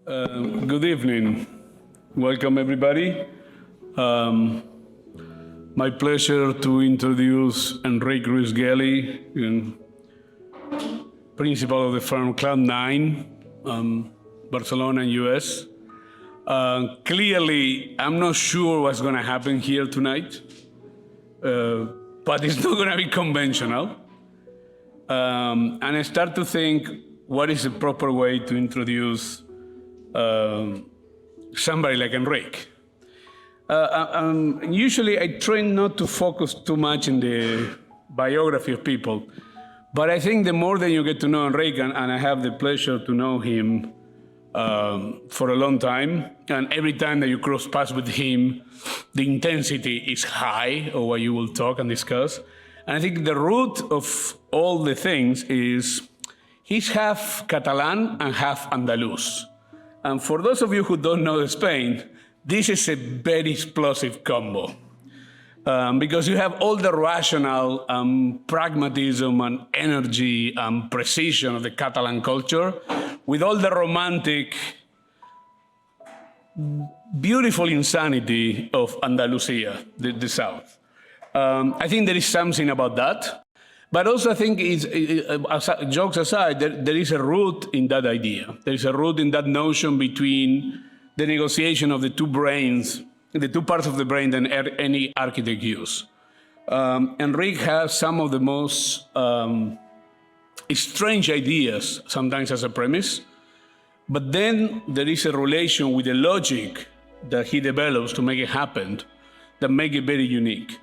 Good evening. Welcome, everybody. My pleasure to introduce Enric Ruiz-Geli, principal of the firm Cloud9, Barcelona, US. Clearly, I'm not sure what's going to happen here tonight, but it's not going to be conventional. And I start to think, what is the proper way to introduce somebody like Enric? Usually I try not to focus too much in the biography of people, but I think the more that you get to know Enric, and I have the pleasure to know him for a long time, and every time that you cross paths with him, the intensity is high of what you will talk and discuss. And I think the root of all the things is he's half Catalan and half Andalus. And for those of you who don't know Spain, this is a very explosive combo. Because you have all the rational pragmatism and energy and precision of the Catalan culture with all the romantic, beautiful insanity of Andalusia, the south. I think there is something about that. But also I think, jokes aside, there is a root in that idea. There is a root in that notion between the negotiation of the two brains, the two parts of the brain that any architect uses. Enric has some of the most strange ideas, sometimes as a premise, but then there is a relation with the logic that he develops to make it happen that make it very unique.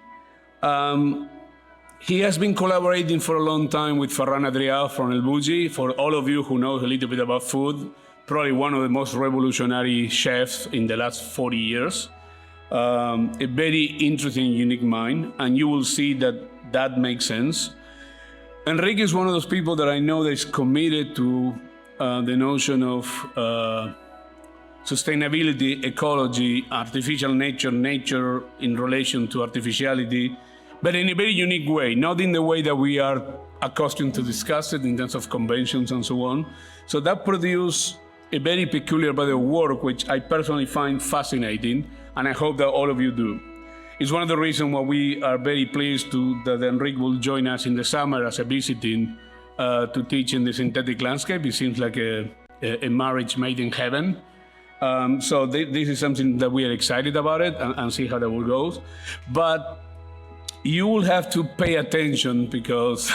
He has been collaborating for a long time with Ferran Adrià from El Bulli. For all of you who know a little bit about food, probably one of the most revolutionary chefs in the last 40 years. A very interesting, unique mind, and you will see that that makes sense. Enric is one of those people that I know that is committed to the notion of sustainability, ecology, artificial nature, nature in relation to artificiality, but in a very unique way, not in the way that we are accustomed to discuss it in terms of conventions and so on. So that produced a very peculiar body of work, which I personally find fascinating, and I hope that all of you do. It's one of the reasons why we are very pleased that Enric will join us in the summer as a visiting to teach in the synthetic landscape. It seems like a marriage made in heaven. So this is something that we are excited about it and see how that will go. But you will have to pay attention because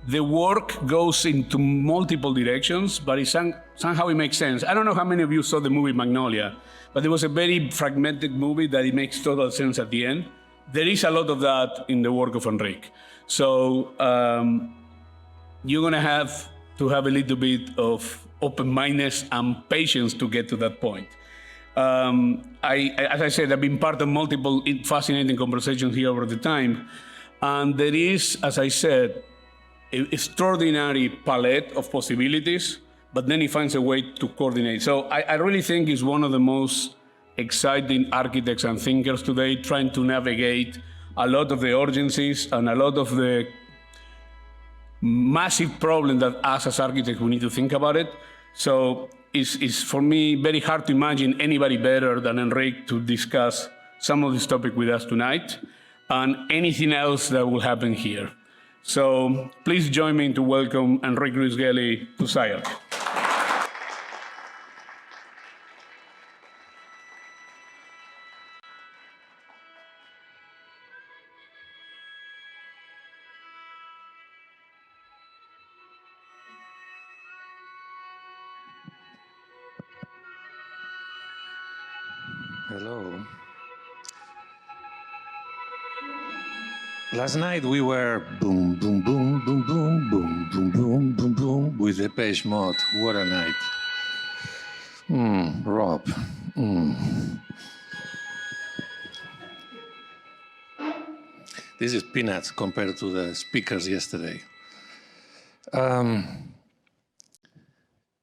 the work goes into multiple directions, but somehow it makes sense. I don't know how many of you saw the movie Magnolia, but it was a very fragmented movie that it makes total sense at the end. There is a lot of that in the work of Enric. So you're going to have a little bit of open-mindedness and patience to get to that point. As I said, I've been part of multiple fascinating conversations here over the time. And there is, as I said, an extraordinary palette of possibilities, but then he finds a way to coordinate. So I really think he's one of the most exciting architects and thinkers today, trying to navigate a lot of the urgencies and a lot of the massive problems that us as architects, we need to think about it. So it's for me very hard to imagine anybody better than Enric to discuss some of this topic with us tonight and anything else that will happen here. So please join me to welcome Enric Ruiz-Geli to SCI-Arc. Hello. Last night we were boom, boom, boom, boom, boom, boom, boom, boom, boom, boom with Depeche Mode. What a night. Rob. This is peanuts compared to the speakers yesterday.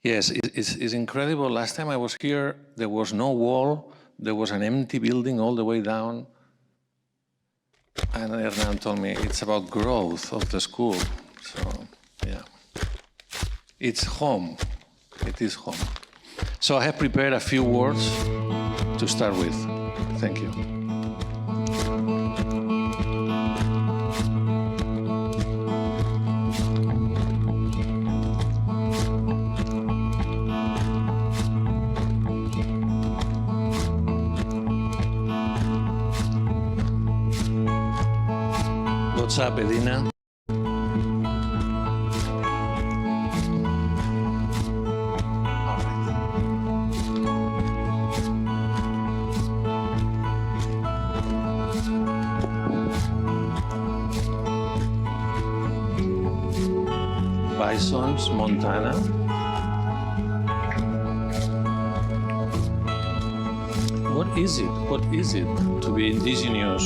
Yes, it's incredible. Last time I was here, there was no wall. There was an empty building all the way down. And Hernán told me it's about growth of the school. So, yeah. It's home. It is home. So I have prepared a few words to start with. Thank you. What's up, Edina? Bisons, Montana. What is it? What is it to be indigenous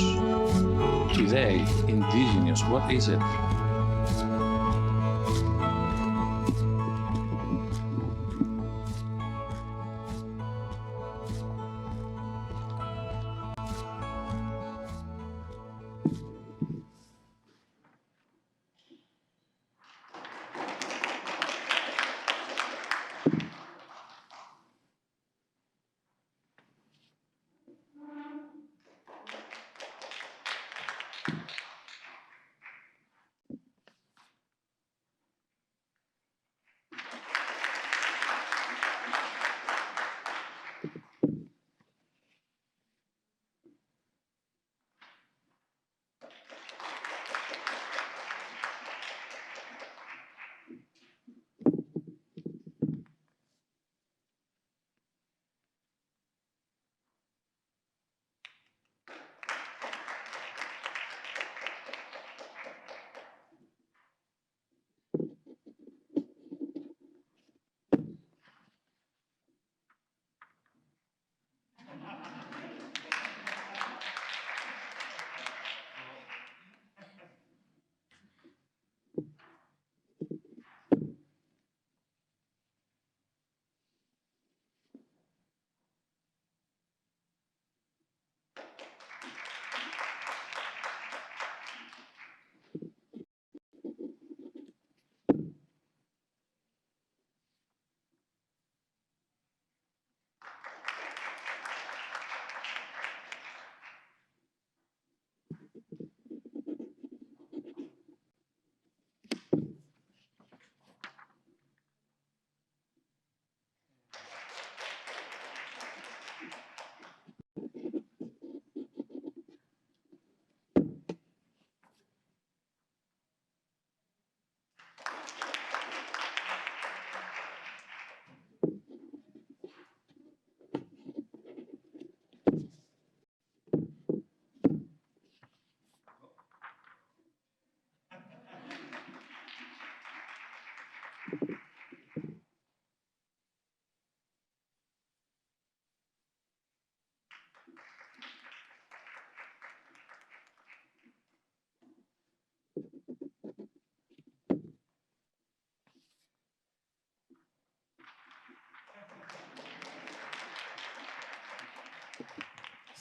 today? Indigenous, what is it?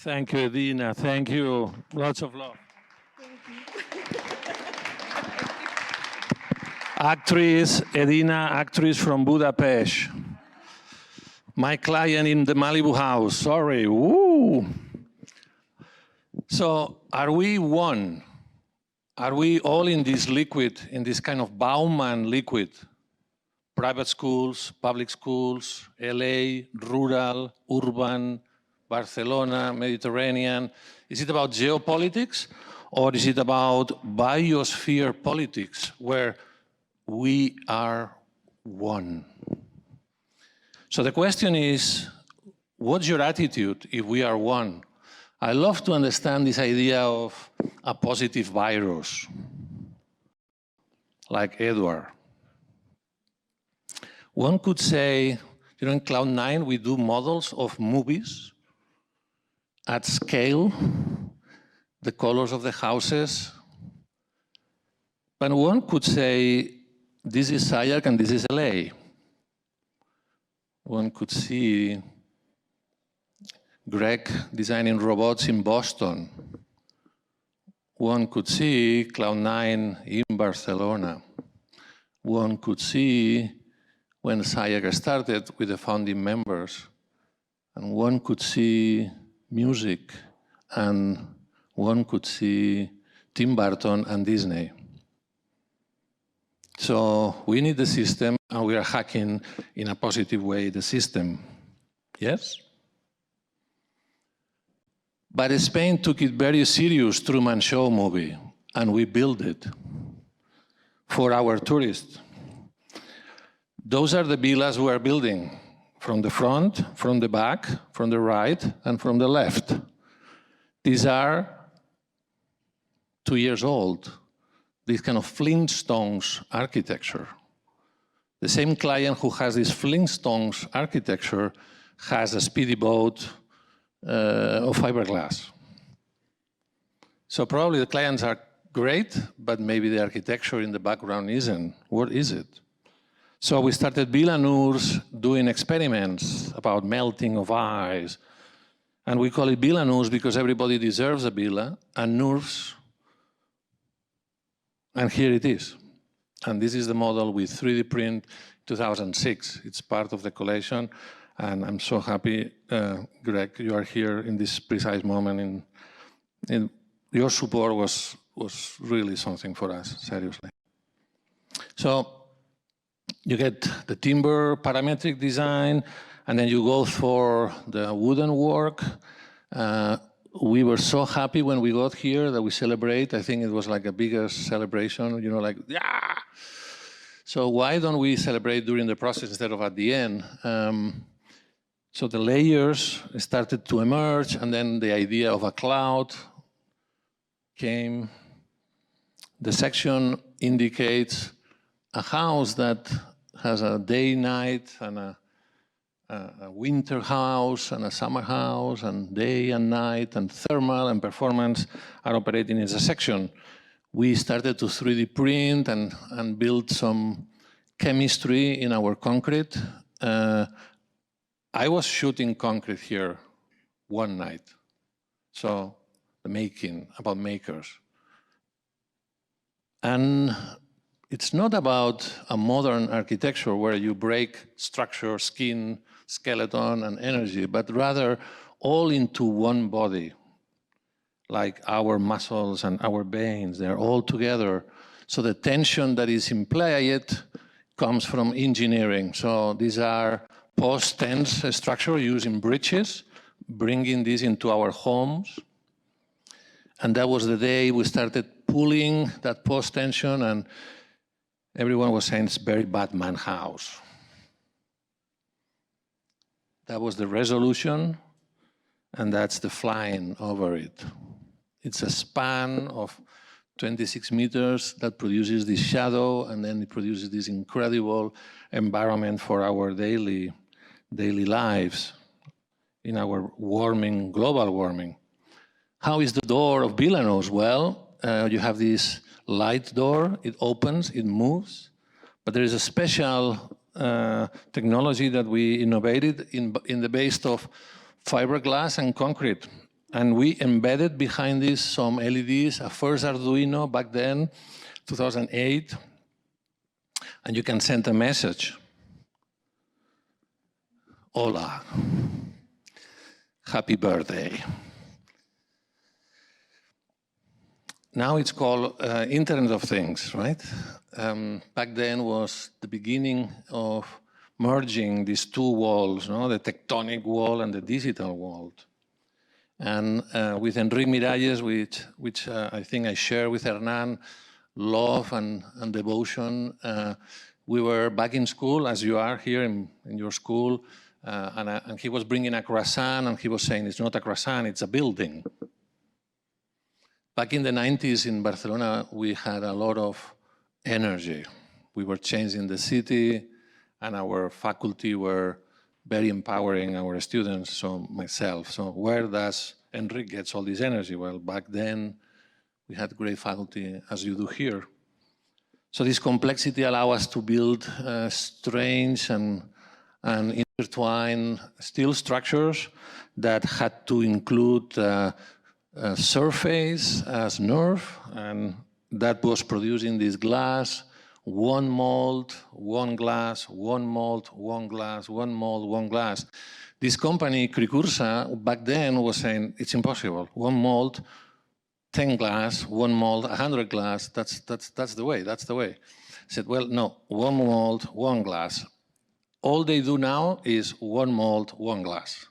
Thank you, Edina. Thank you. Lots of love. Actress, Edina, actress from Budapest. My client in the Malibu house, sorry. Woo. So are we one? Are we all in this liquid, in this kind of Bauman liquid? Private schools, public schools, LA, rural, urban, Barcelona, Mediterranean. Is it about geopolitics or is it about biosphere politics where we are one? So the question is, what's your attitude if we are one? I love to understand this idea of a positive virus, like Edward. One could say, you know, in Cloud9 we do models of movies at scale, the colors of the houses. But one could say, this is SCI-Arc and this is LA. One could see Greg designing robots in Boston. One could see Cloud9 in Barcelona. One could see, when SCI-Arc started with the founding members. And one could see music, and one could see Tim Burton and Disney. So we need the system, and we are hacking in a positive way the system. Yes? But Spain took it very serious, Truman Show movie, and we built it for our tourists. Those are the villas we are building, from the front, from the back, from the right, and from the left. These are 2 years old, this kind of Flintstones architecture. The same client who has this Flintstones architecture has a speedy boat of fiberglass. So probably the clients are great, but maybe the architecture in the background isn't. What is it? So we started Villa Nurbs doing experiments about melting of ice. And we call it Villa Nurbs because everybody deserves a villa, and Nurbs, and here it is. And this is the model with 3D print 2006. It's part of the collection. And I'm so happy, Greg, you are here in this precise moment. Your support was really something for us, seriously. So you get the timber parametric design, and then you go for the wooden work. We were so happy when we got here that we celebrate. I think it was like a bigger celebration, you know, like, yeah! So why don't we celebrate during the process instead of at the end? So the layers started to emerge, and then the idea of a cloud came. The section indicates a house that has a day, night, and a winter house, and a summer house, and day and night, and thermal and performance are operating as a section. We started to 3D print and build some chemistry in our concrete. I was shooting concrete here one night. So the making, about makers. And it's not about a modern architecture where you break structure, skin, skeleton, and energy, but rather all into one body, like our muscles and our veins, they're all together. So the tension that is implied comes from engineering. So these are post-tense structure using bridges, bringing this into our homes. And that was the day we started pulling that post-tension, and everyone was saying it's very Batman house. That was the resolution, and that's the flying over it. It's a span of 26 meters that produces this shadow, and then it produces this incredible environment for our daily lives in our warming, global warming. How is the door of Villa Nurbs? Well, you have this light door, it opens, it moves, but there is a special technology that we innovated in the base of fiberglass and concrete. And we embedded behind this some LEDs, a first Arduino back then, 2008, and you can send a message. Hola, happy birthday. Now it's called Internet of Things, right? Back then was the beginning of merging these two walls, no? The tectonic wall and the digital wall. And with Enric Miralles, which I think I share with Hernán, love and devotion, we were back in school, as you are here in your school, and he was bringing a croissant, and he was saying, it's not a croissant, it's a building. Back in the 90s in Barcelona, we had a lot of energy. We were changing the city, and our faculty were very empowering our students, so myself. So where does Enric get all this energy? Well, back then, we had great faculty, as you do here. So this complexity allows us to build strange and intertwined steel structures that had to include surface as nerve, and that was producing this glass one mold, one glass, one mold, one glass, one mold, one glass. This company, Cricursa, back then was saying, it's impossible. One mold, 10 glass, one mold, 100 glass, that's the way, that's the way. I said, well, no, one mold, one glass. All they do now is one mold, one glass.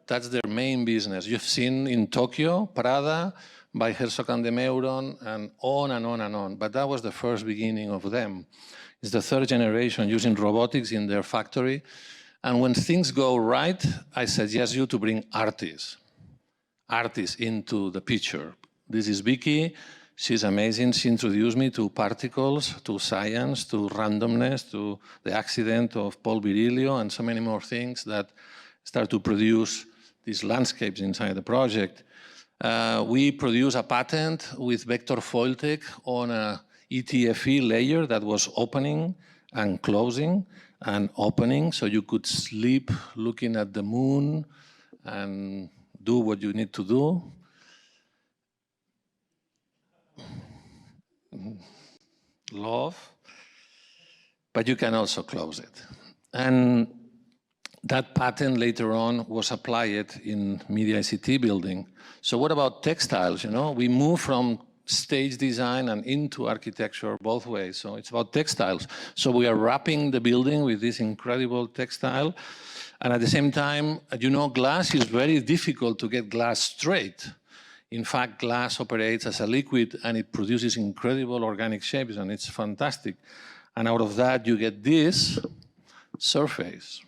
That's their main business. You've seen in Tokyo, Prada, by Herzog and de Meuron, and on and on and on. But that was the first beginning of them. It's the third generation using robotics in their factory. And when things go right, I suggest you to bring artists into the picture. This is Vicky. She's amazing. She introduced me to particles, to science, to randomness, to the accident of Paul Virilio, and so many more things that start to produce these landscapes inside the project. We produced a patent with vector foil tech on a ETFE layer that was opening and closing and opening, so you could sleep looking at the moon and do what you need to do. Love, but you can also close it. And that patent later on was applied in Media-ICT building. So what about textiles? You know, we move from stage design and into architecture both ways. So it's about textiles. So we are wrapping the building with this incredible textile. And at the same time, you know, glass is very difficult to get glass straight. In fact, glass operates as a liquid and it produces incredible organic shapes and it's fantastic. And out of that, you get this surface.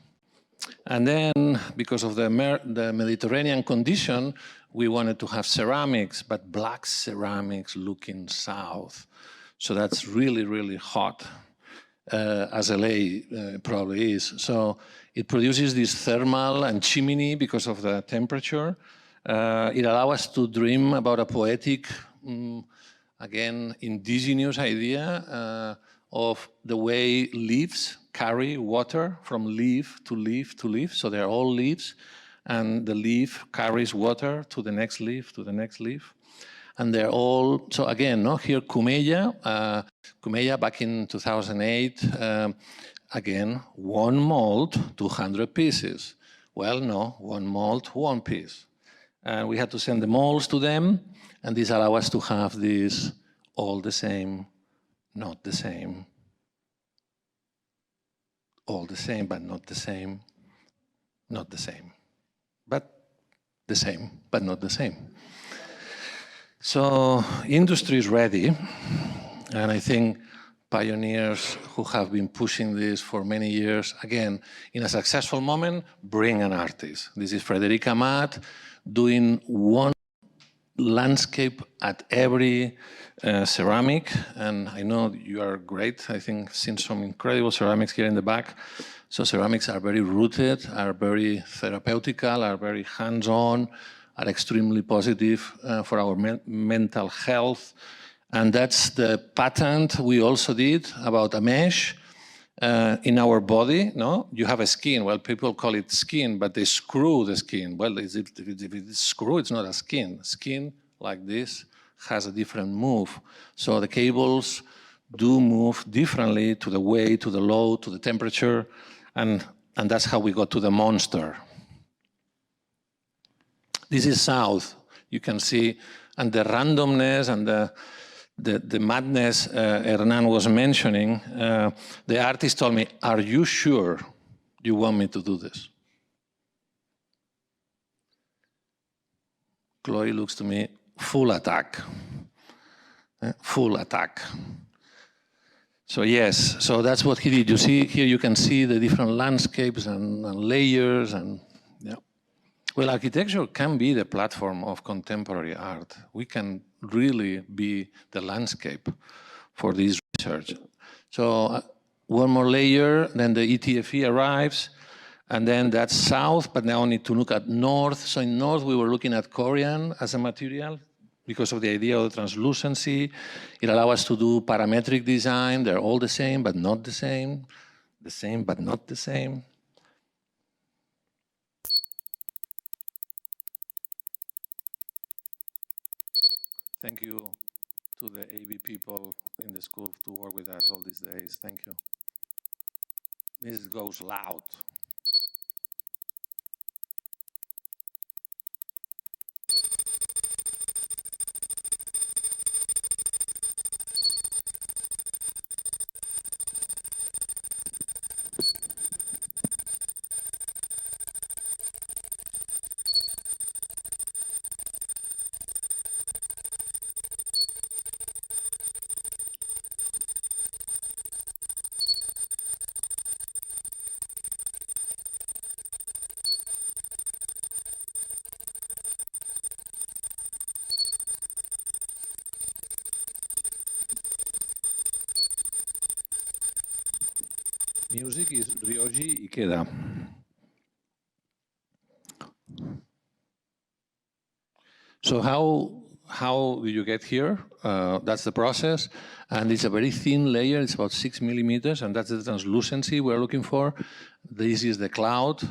And then, because of the Mediterranean condition, we wanted to have ceramics, but black ceramics looking south. So that's really, really hot, as LA probably is. So it produces this thermal and chimney because of the temperature. It allows us to dream about a poetic, again, indigenous idea of the way leaves carry water from leaf to leaf to leaf. So they're all leaves, and the leaf carries water to the next leaf, to the next leaf. And they're all, so again, no, here Cumeya back in 2008, again, one mold, 200 pieces. Well, no, one mold, one piece. And we had to send the molds to them, and this allows us to have this all the same, not the same. All the same, but not the same. Not the same. But the same, but not the same. So industry is ready, and I think pioneers who have been pushing this for many years, again, in a successful moment, bring an artist. This is Frederica Matt doing one landscape at every ceramic, and I know you are great. I think I've seen some incredible ceramics here in the back. So ceramics are very rooted, are very therapeutical, are very hands-on, are extremely positive for our mental health. And that's the patent we also did about a mesh in our body. No, you have a skin. Well, people call it skin, but they screw the skin. Well, if it's screw, it's not a skin. Skin like this has a different move. So the cables do move differently to the weight, to the load, to the temperature, and that's how we got to the monster. This is south. You can see, and the randomness and the madness Hernán was mentioning, the artist told me, are you sure you want me to do this? Chloe looks to me, full attack. Full attack. So yes, so that's what he did. You see, here you can see the different landscapes and layers and yeah. Well, architecture can be the platform of contemporary art. We can really be the landscape for this research. So one more layer, then the ETFE arrives, and then that's south, but now we need to look at north. So in north, we were looking at Corian as a material because of the idea of the translucency. It allows us to do parametric design. They're all the same, but not the same. The same, but not the same. Thank you to the AV people in the school to work with us all these days. Thank you. This goes loud. Music is Ryoji Ikeda. So how do you get here? That's the process, and it's a very thin layer. It's about 6 millimeters, and that's the translucency we're looking for. This is the cloud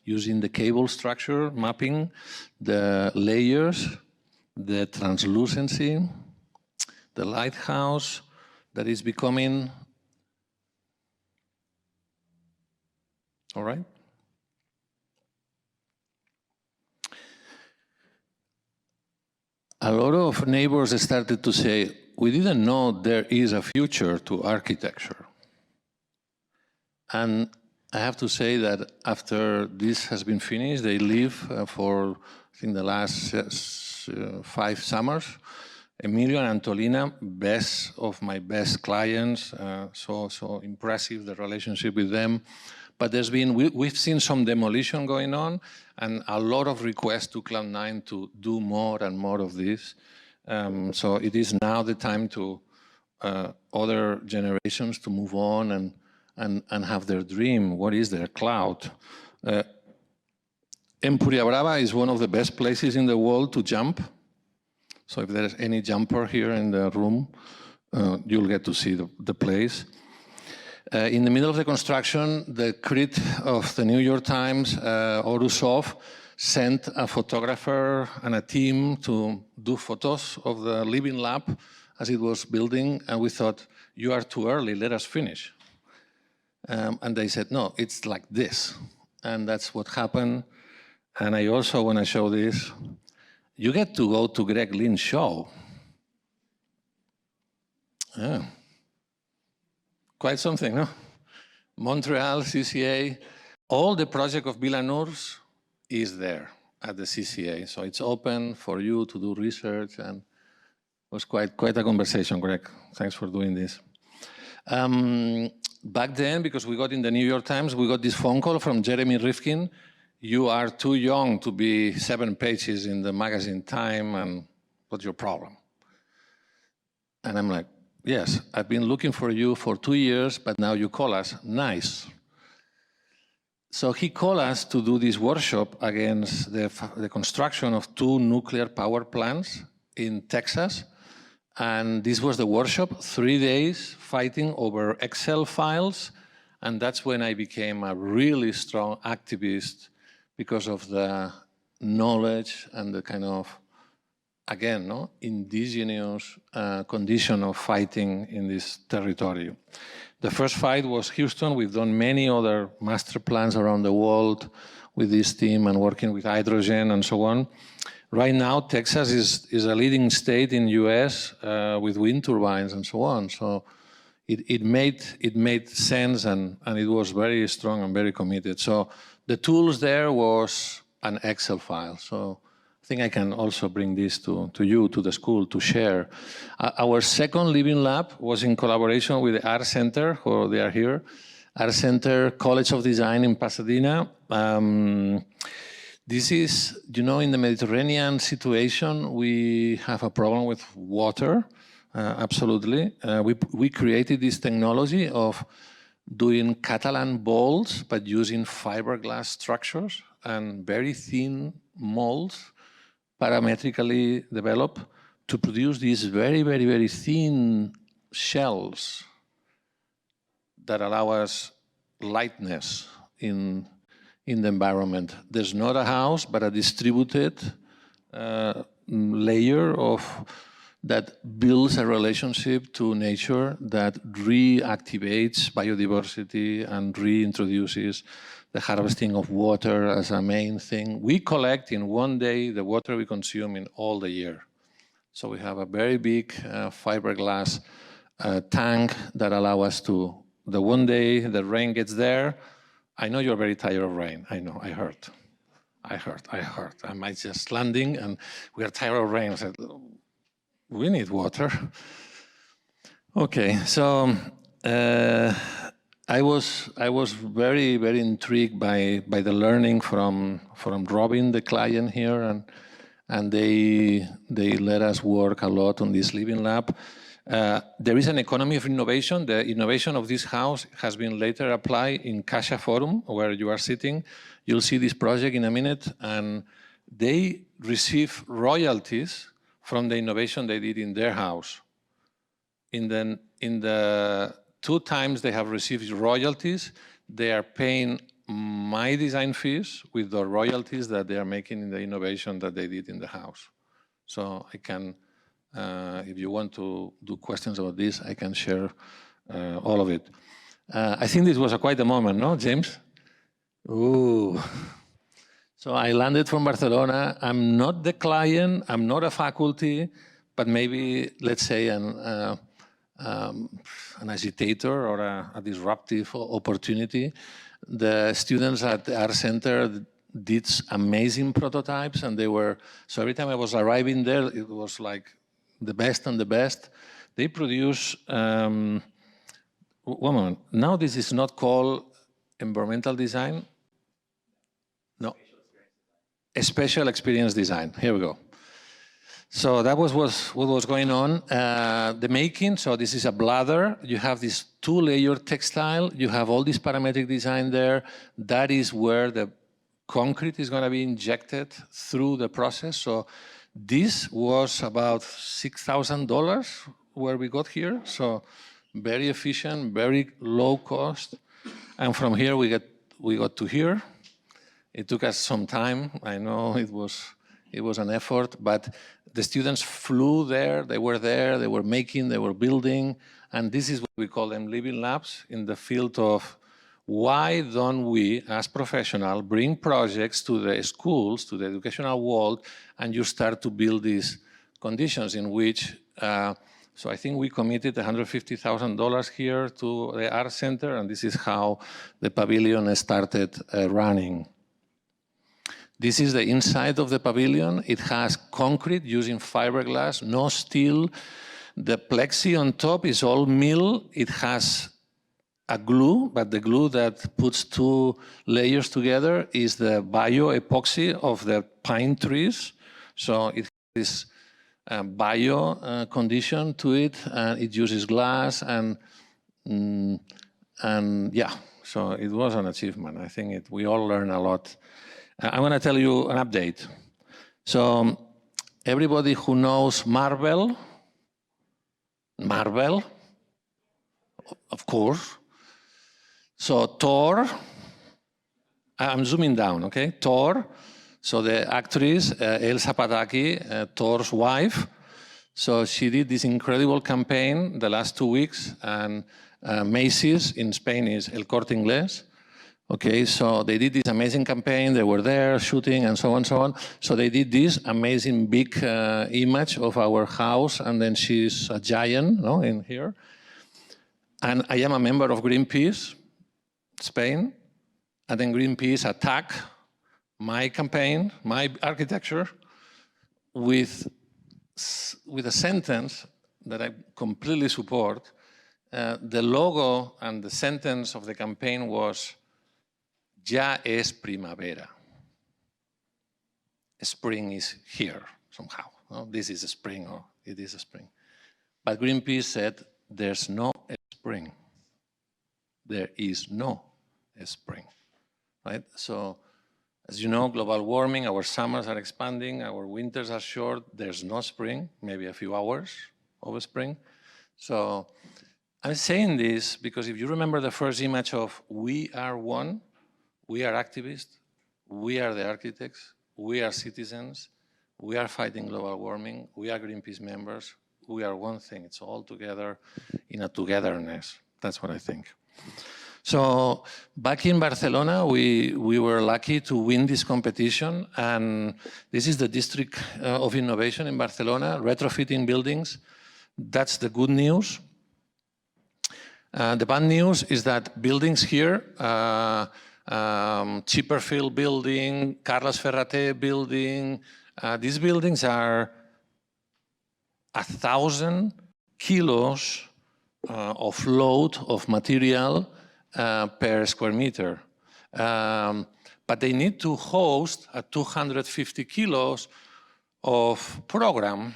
using the cable structure mapping, the layers, the translucency, the lighthouse that is becoming. All right. A lot of neighbors started to say, we didn't know there is a future to architecture. And I have to say that after this has been finished, they live for, I think, the last 5 summers. Emilio and Antolina, best of my best clients, so impressive, the relationship with them. But there's been, we've seen some demolition going on and a lot of requests to Cloud9 to do more and more of this. So it is now the time to other generations to move on and have their dream. What is their cloud? Empuriabrava is one of the best places in the world to jump. So if there's any jumper here in the room, you'll get to see the place. In the middle of the construction, the crit of the New York Times, Orusov, sent a photographer and a team to do photos of the living lab as it was building, and we thought, you are too early, let us finish. And they said, no, it's like this. And that's what happened. And I also want to show this. You get to go to Greg Lynn's show. Yeah. Quite something, no? Montreal, CCA, all the project of Villa Nurbs is there at the CCA. So it's open for you to do research, and it was quite a conversation, Greg. Thanks for doing this. Back then, because we got in the New York Times, we got this phone call from Jeremy Rifkin. You are too young to be 7 pages in the magazine Time, and what's your problem? And I'm like, yes, I've been looking for you for 2 years, but now you call us. Nice. So he called us to do this workshop against the construction of 2 nuclear power plants in Texas. And this was the workshop, 3 days fighting over Excel files. And that's when I became a really strong activist because of the knowledge and the kind of, again, no, indigenous condition of fighting in this territory. The first fight was Houston. We've done many other master plans around the world with this team and working with hydrogen and so on. Right now, Texas is a leading state in US with wind turbines and so on. So it made sense, and it was very strong and very committed. So the tools there was an Excel file. So I think I can also bring this to you, to the school, to share. Our second living lab was in collaboration with the Art Center, who they are here. Art Center, College of Design in Pasadena. This is, you know, in the Mediterranean situation, we have a problem with water, absolutely. We created this technology of doing Catalan balls, but using fiberglass structures and very thin molds, parametrically developed to produce these very, very, very thin shells that allow us lightness in the environment. There's not a house, but a distributed layer of that builds a relationship to nature that reactivates biodiversity and reintroduces the harvesting of water as a main thing. We collect in one day the water we consume in all the year. So we have a very big fiberglass tank that allow us to, the one day the rain gets there, I know you're very tired of rain. I know, I heard. I might just landing and we are tired of rain. I said, we need water. Okay, so I was very, very intrigued by the learning from Robin, the client here, and they let us work a lot on this living lab. There is an economy of innovation. The innovation of this house has been later applied in CaixaForum, where you are sitting. You'll see this project in a minute, and they receive royalties from the innovation they did in their house. In the 2 times they have received royalties, they are paying my design fees with the royalties that they are making in the innovation that they did in the house. So I can, if you want to do questions about this, I can share all of it. I think this was quite a moment, no, James? Ooh. So I landed from Barcelona. I'm not the client, I'm not a faculty, but maybe, let's say, an agitator or a disruptive opportunity. The students at the art center did amazing prototypes, and they were, so every time I was arriving there, it was like the best and the best. They produce, one moment, now this is not called environmental design. No, a special experience design. Here we go. So that was what was going on. The making, so this is a bladder. You have this 2-layer textile. You have all this parametric design there. That is where the concrete is going to be injected through the process. So this was about $6,000 where we got here. So very efficient, very low cost. And from here we got to here. It took us some time. I know it was an effort, but the students flew there, they were making, they were building, and this is what we call them living labs in the field of why don't we, as professionals, bring projects to the schools, to the educational world, and you start to build these conditions in which, so I think we committed $150,000 here to the art center, and this is how the pavilion started running. This is the inside of the pavilion. It has concrete using fiberglass, no steel. The plexi on top is all mill. It has a glue, but the glue that puts 2 layers together is the bio-epoxy of the pine trees. So it has this bio condition to it, and it uses glass, and yeah, so it was an achievement. I think we all learned a lot. I'm going to tell you an update. So everybody who knows Marvel, of course. So Thor, I'm zooming down, okay? Thor, so the actress, Elsa Pataky, Thor's wife. So she did this incredible campaign the last 2 weeks, and Macy's in Spain is El Corte Inglés. Okay, so they did this amazing campaign. They were there shooting and so on, so on. So they did this amazing big image of our house, and then she's a giant, no, in here. And I am a member of Greenpeace, Spain, and then Greenpeace attacked my campaign, my architecture, with a sentence that I completely support. The logo and the sentence of the campaign was, "Ya es primavera." Spring is here somehow. No? This is a spring, or it is a spring. But Greenpeace said, there's no spring. There is no spring, right? So, as you know, global warming, our summers are expanding, our winters are short, there's no spring, maybe a few hours of spring. So, I'm saying this because if you remember the first image of we are one, we are activists, we are the architects, we are citizens, we are fighting global warming, we are Greenpeace members, we are one thing. It's all together in a togetherness. That's what I think. So back in Barcelona, we were lucky to win this competition. And this is the District of Innovation in Barcelona, retrofitting buildings. That's the good news. The bad news is that buildings here, Chipperfield building, Carles Ferrater building, these buildings are 1,000 kilos of load of material per square meter. But they need to host a 250 kilos of program.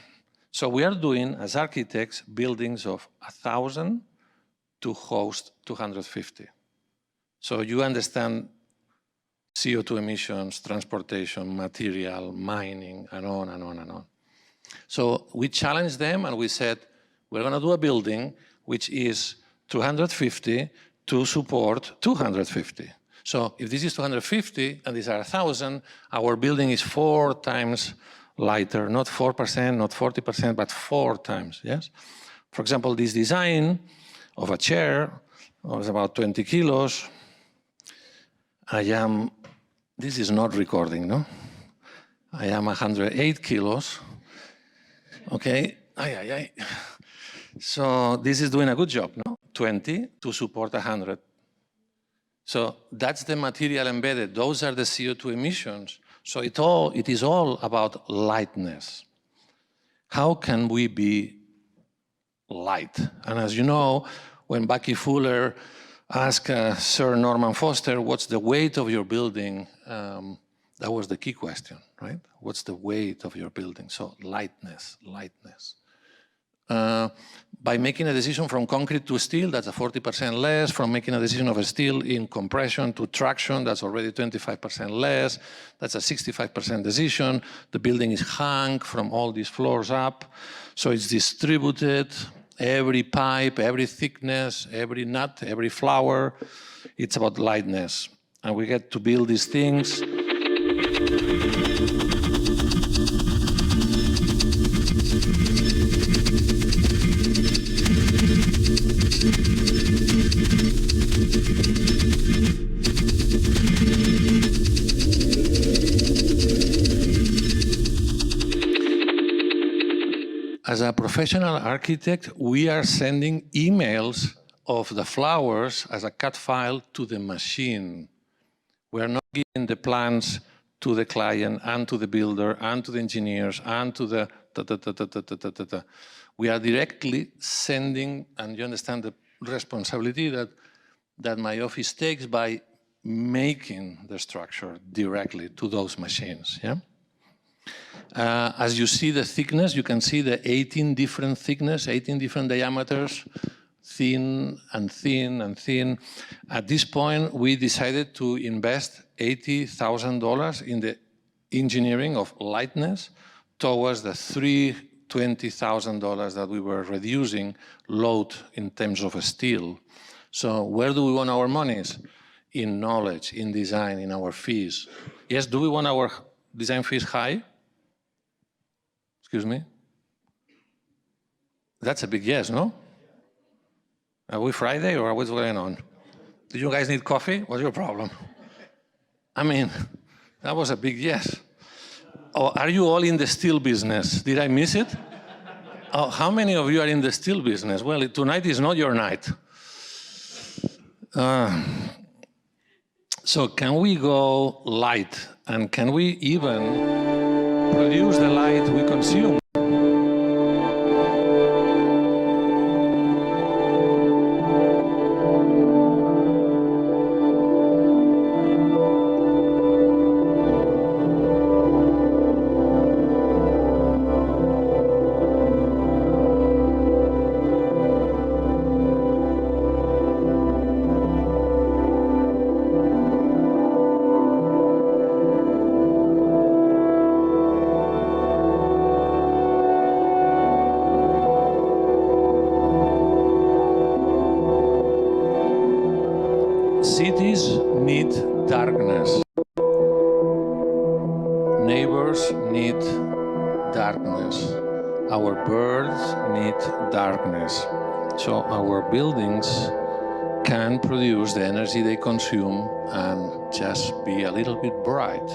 So we are doing, as architects, buildings of 1,000 to host 250. So you understand CO2 emissions, transportation, material, mining, and on and on and on. So we challenged them and we said, we're going to do a building which is 250 to support 250. So if this is 250 and these are 1,000, our building is 4 times lighter, not 4%, not 40%, but 4 times, yes? For example, this design of a chair was about 20 kilos. This is not recording, no? I am 108 kilos. Okay, So this is doing a good job, no? 20 to support 100. So that's the material embedded. Those are the CO2 emissions. So it is all about lightness. How can we be light? And as you know, when Bucky Fuller asked Sir Norman Foster, what's the weight of your building? That was the key question, right? What's the weight of your building? So lightness, lightness. By making a decision from concrete to steel, that's a 40% less. From making a decision of a steel in compression to traction, that's already 25% less. That's a 65% decision. The building is hung from all these floors up. So it's distributed, every pipe, every thickness, every nut, every flower. It's about lightness. And we get to build these things. As a professional architect, we are sending emails of the flowers as a cut file to the machine. We are not giving the plans to the client and to the builder and to the engineers and to the We are directly sending, and you understand the responsibility that my office takes by making the structure directly to those machines, yeah? As you see the thickness, you can see the 18 different thickness, 18 different diameters, thin and thin and thin. At this point, we decided to invest $80,000 in the engineering of lightness towards the $320,000 that we were reducing load in terms of steel. So where do we want our monies? In knowledge, in design, in our fees. Yes, do we want our design fees high? Excuse me? That's a big yes, no? Are we Friday or what's going on? Do you guys need coffee? What's your problem? I mean, that was a big yes. Oh, are you all in the steel business? Did I miss it? Oh, how many of you are in the steel business? Well, tonight is not your night. So can we go light? And can we even produce the light we consume? Cities need darkness. Neighbors need darkness. our birds need darkness. So our buildings can produce the energy they consume and just be a little bit bright,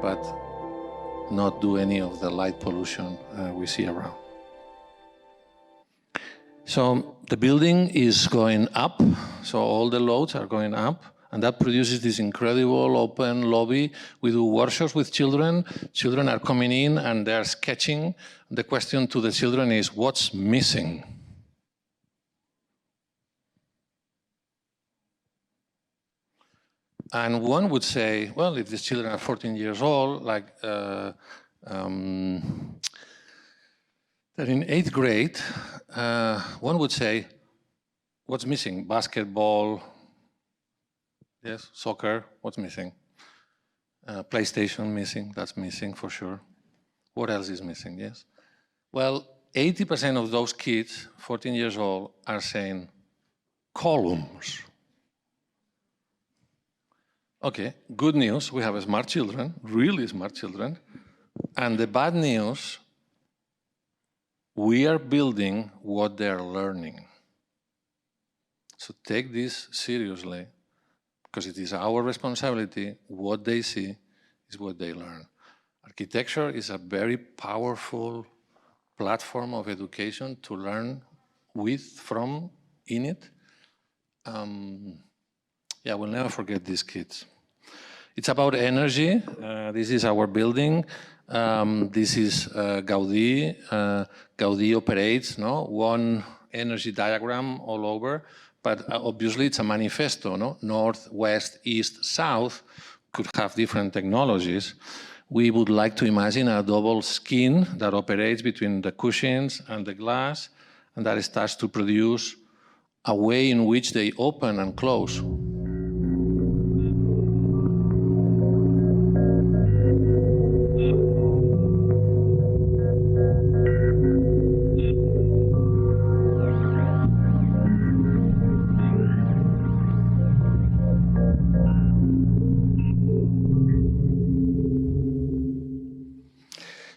but not do any of the light pollution we see around. So the building is going up, so all the loads are going up, and that produces this incredible open lobby. We do workshops with children. Children are coming in and they're sketching. The question to the children is, what's missing? And one would say, well, if these children are 14 years old, like they're in 8th grade, one would say, what's missing? Basketball, yes, soccer, what's missing? PlayStation missing, that's missing for sure. What else is missing, yes? Well, 80% of those kids, 14 years old, are saying columns. Okay, good news, we have smart children, really smart children. And the bad news, we are building what they're learning. So take this seriously, because it is our responsibility. What they see is what they learn. Architecture is a very powerful platform of education to learn with, from, in it. Yeah, we'll never forget these kids. It's about energy. This is our building. This is Gaudí. Gaudí operates, no? One energy diagram all over, but obviously it's a manifesto, no? North, west, east, south could have different technologies. We would like to imagine a double skin that operates between the cushions and the glass, and that starts to produce a way in which they open and close.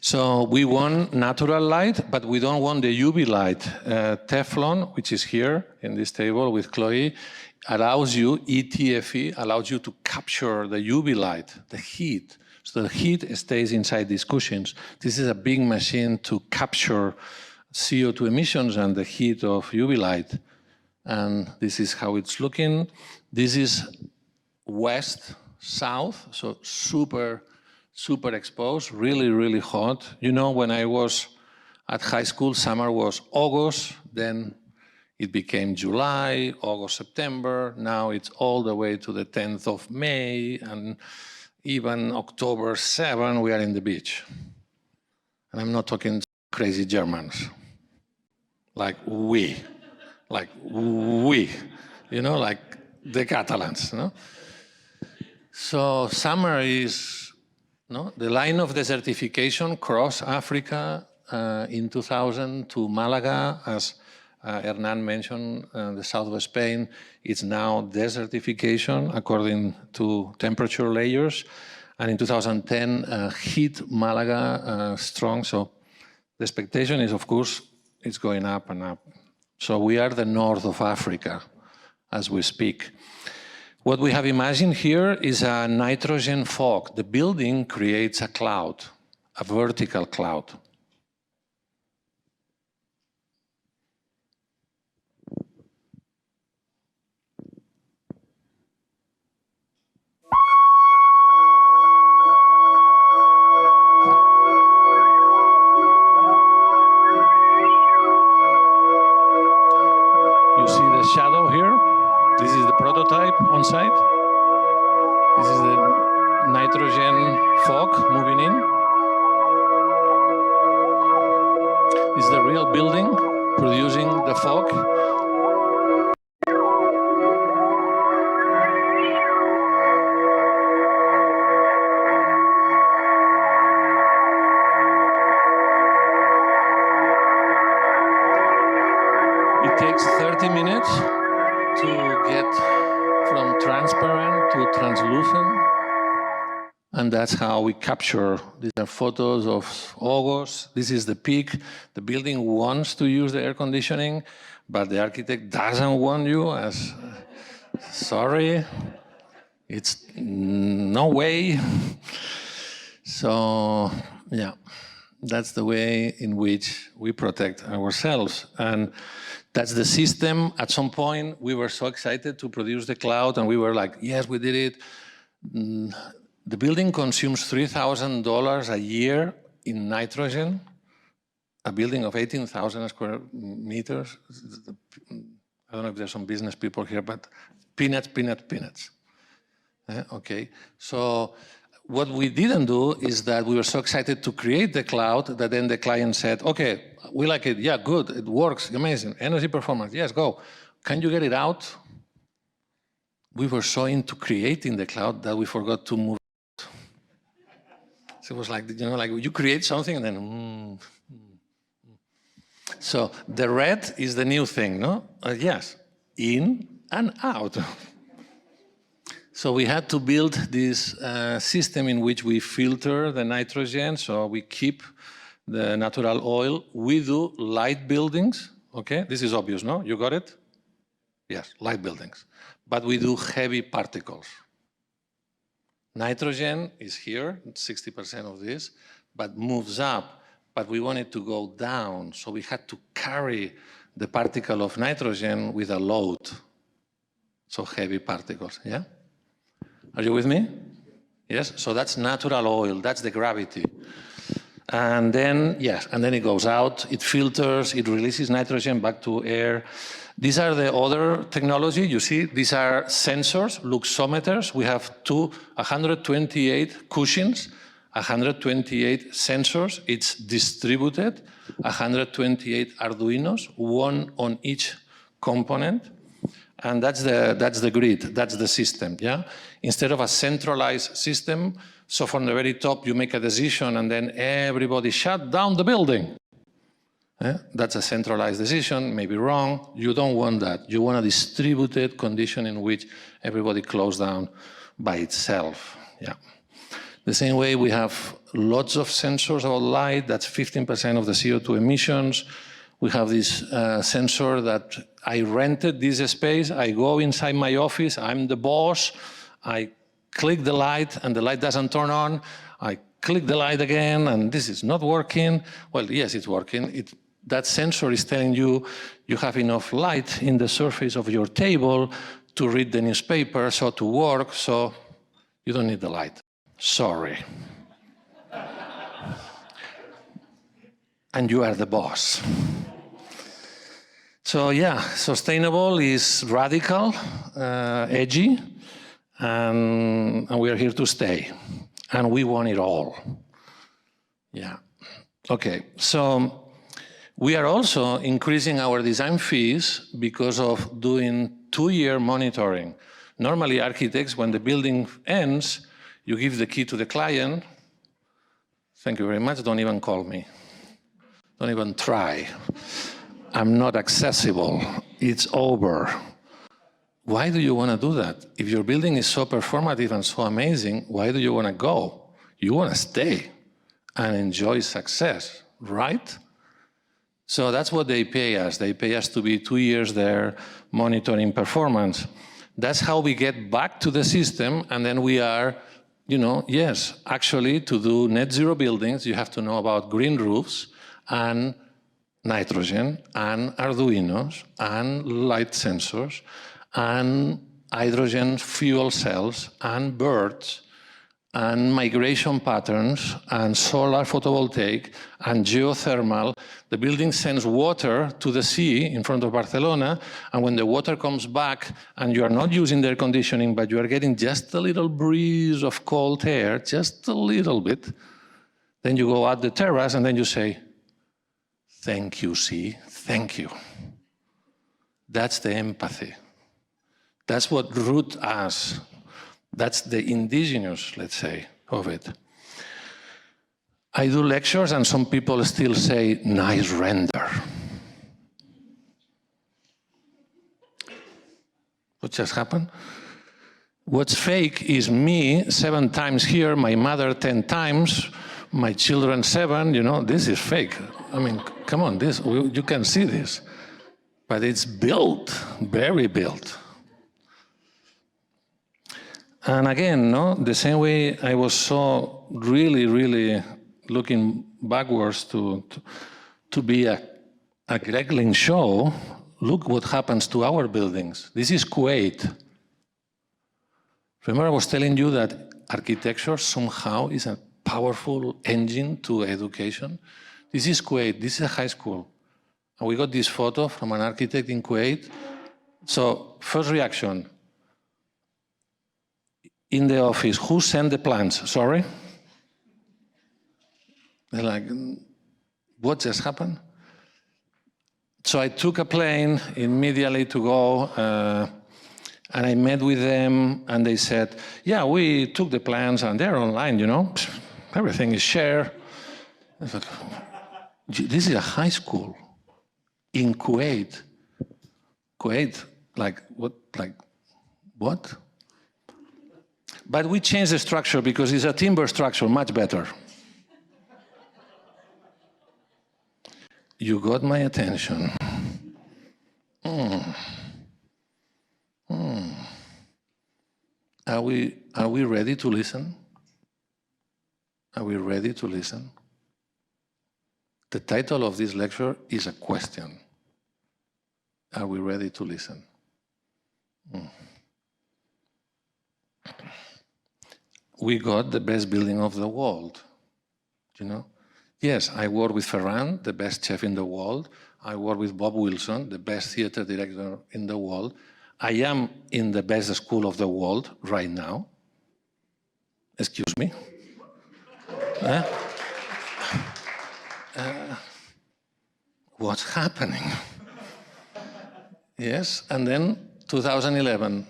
So we want natural light, but we don't want the UV light. Teflon, which is here in this table with Chloe, allows you, ETFE, allows you to capture the UV light, the heat. So the heat stays inside these cushions. This is a big machine to capture CO2 emissions and the heat of UV light. And this is how it's looking. This is west, south, so super exposed, really, really hot. You know, when I was at high school, summer was August, then it became July, August, September. Now it's all the way to the 10th of May, and even October 7, we are in the beach. And I'm not talking crazy Germans, like we, you know, like the Catalans, no? So summer is, no? The line of desertification crossed Africa in 2000 to Malaga, as Hernán mentioned, the south of Spain. It's now desertification according to temperature layers. And in 2010, hit Malaga strong. So the expectation is, of course, it's going up and up. So we are the north of Africa as we speak. What we have imagined here is a nitrogen fog. The building creates a cloud, a vertical cloud. You see the shadow here? This is the prototype on site. This is the nitrogen fog moving in. This is the real building producing the fog. It takes 30 minutes to get from transparent to translucent. And that's how we capture. These are photos of August. This is the peak. The building wants to use the air conditioning, but the architect doesn't want you as, sorry, it's no way. So, yeah, that's the way in which we protect ourselves. And that's the system. At some point, we were so excited to produce the cloud, and we were like, yes, we did it. The building consumes $3,000 a year in nitrogen. A building of 18,000 square meters. I don't know if there's some business people here, but peanuts, peanuts, peanuts. Okay, so what we didn't do is that we were so excited to create the cloud that then the client said, okay, we like it, yeah, good, it works, amazing, energy performance, yes, go. Can you get it out? We were so into creating the cloud that we forgot to move. So it was like, you know, like you create something and then, So the red is the new thing, no? Yes, in and out. So we had to build this system in which we filter the nitrogen, so we keep the natural oil. We do light buildings, okay? This is obvious, no? You got it? Yes, light buildings. But we do heavy particles. Nitrogen is here, 60% of this, but moves up. But we want it to go down, so we had to carry the particle of nitrogen with a load. So heavy particles, yeah? Are you with me? Yes, so that's natural oil, that's the gravity. And then, yes, and then it goes out, it filters, it releases nitrogen back to air. These are the other technology, you see, these are sensors, luxometers. We have 128 cushions, 128 sensors, it's distributed, 128 Arduinos, one on each component. And that's the grid, that's the system, yeah? Instead of a centralized system, so from the very top you make a decision and then everybody shut down the building. That's a centralized decision, maybe wrong. You don't want that. You want a distributed condition in which everybody closes down by itself, yeah? The same way we have lots of sensors about light, that's 15% of the CO2 emissions. We have this sensor that I rented this space. I go inside my office, I'm the boss. I click the light and the light doesn't turn on. I click the light again and this is not working. Well, yes, it's working. That sensor is telling you you have enough light in the surface of your table to read the newspaper, so to work, so you don't need the light. Sorry. And you are the boss. So yeah, sustainable is radical, edgy, and we are here to stay. And we want it all. Yeah. Okay, so we are also increasing our design fees because of doing 2-year monitoring. Normally, architects, when the building ends, you give the key to the client. Thank you very much, don't even call me. Don't even try. I'm not accessible, it's over. Why do you want to do that? If your building is so performative and so amazing, why do you want to go? You want to stay and enjoy success, right? So that's what they pay us. They pay us to be 2 years there monitoring performance. That's how we get back to the system, and then we are, you know, yes, actually to do net zero buildings, you have to know about green roofs and nitrogen and Arduinos and light sensors and hydrogen fuel cells and birds and migration patterns and solar photovoltaic and geothermal. The building sends water to the sea in front of Barcelona, and when the water comes back and you are not using the air conditioning, but you are getting just a little breeze of cold air, just a little bit, then you go out the terrace and then you say, thank you, sea, thank you. That's the empathy. That's what roots us. That's the indigenous, let's say, of it. I do lectures and some people still say, nice render. What just happened? What's fake is me 7 times here, my mother 10 times, my children 7, you know, this is fake. I mean, come on, you can see this. But it's built, very built. And again, no, the same way I was so really looking backwards to be a Gregling show, look what happens to our buildings. This is Kuwait. Remember I was telling you that architecture somehow is a powerful engine to education? This is Kuwait, this is a high school. And we got this photo from an architect in Kuwait. So first reaction, in the office, who sent the plans? Sorry? They're like, what just happened? So I took a plane immediately to go, and I met with them, and they said, yeah, we took the plans, and they're online, you know? Everything is shared. I was like, this is a high school in Kuwait. Kuwait, like, what? But we changed the structure because it's a timber structure, much better. You got my attention. Are we ready to listen? Are we ready to listen? The title of this lecture is a question. Are we ready to listen? We got the best building of the world, you know? Yes, I work with Ferran, the best chef in the world. I work with Bob Wilson, the best theater director in the world. I am in the best school of the world right now. Excuse me. What's happening? Yes, and then 2011.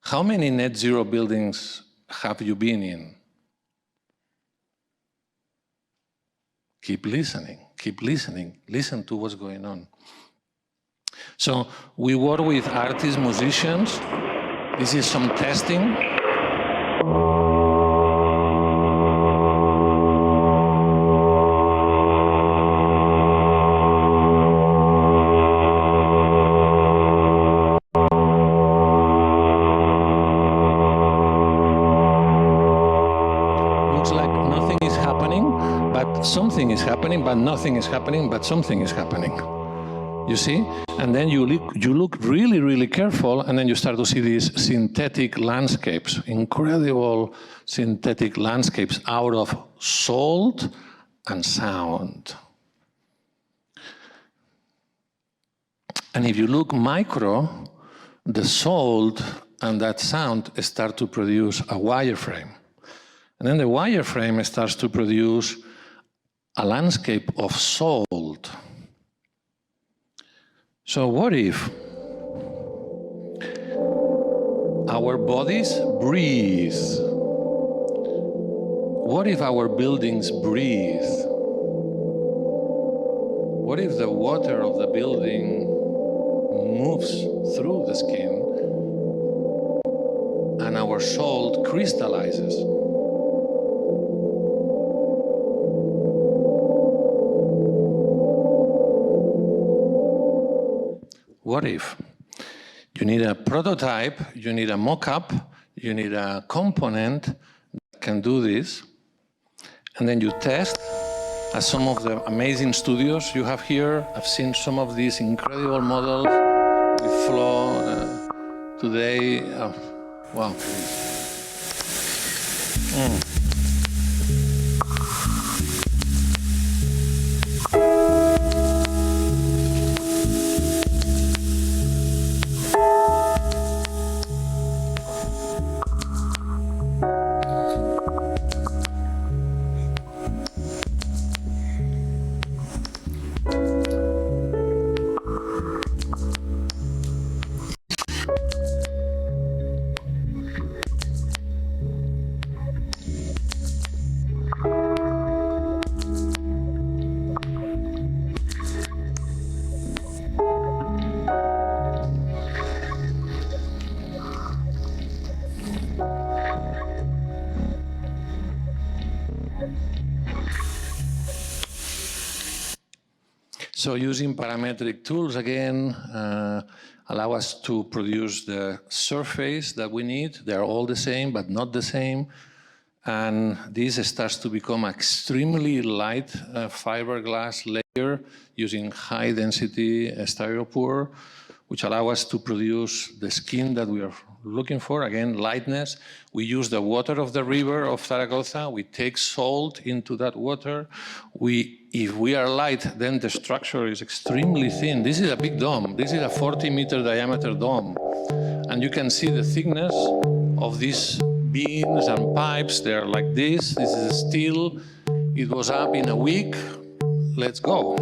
How many net zero buildings have you been in? Keep listening, listen to what's going on. So we work with artists, musicians. This is some testing. Something is happening, but nothing is happening, but something is happening. You see? And then you look really careful, and then you start to see these synthetic landscapes, incredible synthetic landscapes out of salt and sound. And if you look micro, the salt and that sound start to produce a wireframe. And then the wireframe starts to produce a landscape of salt. So what if our bodies breathe? What if our buildings breathe? What if the water of the building moves through the skin and our salt crystallizes? What if? You need a prototype, you need a mock-up, you need a component that can do this, and then you test at some of the amazing studios you have here. I've seen some of these incredible models with flow today. Wow. So using parametric tools again allow us to produce the surface that we need. They're all the same, but not the same. And this starts to become extremely light fiberglass layer using high density styropor, which allow us to produce the skin that we are looking for. Again, lightness. We use the water of the river of Zaragoza. We take salt into that water. If we are light, then the structure is extremely thin. This is a big dome. This is a 40-meter diameter dome. And you can see the thickness of these beams and pipes. They're like this. This is steel. It was up in a week. Let's go.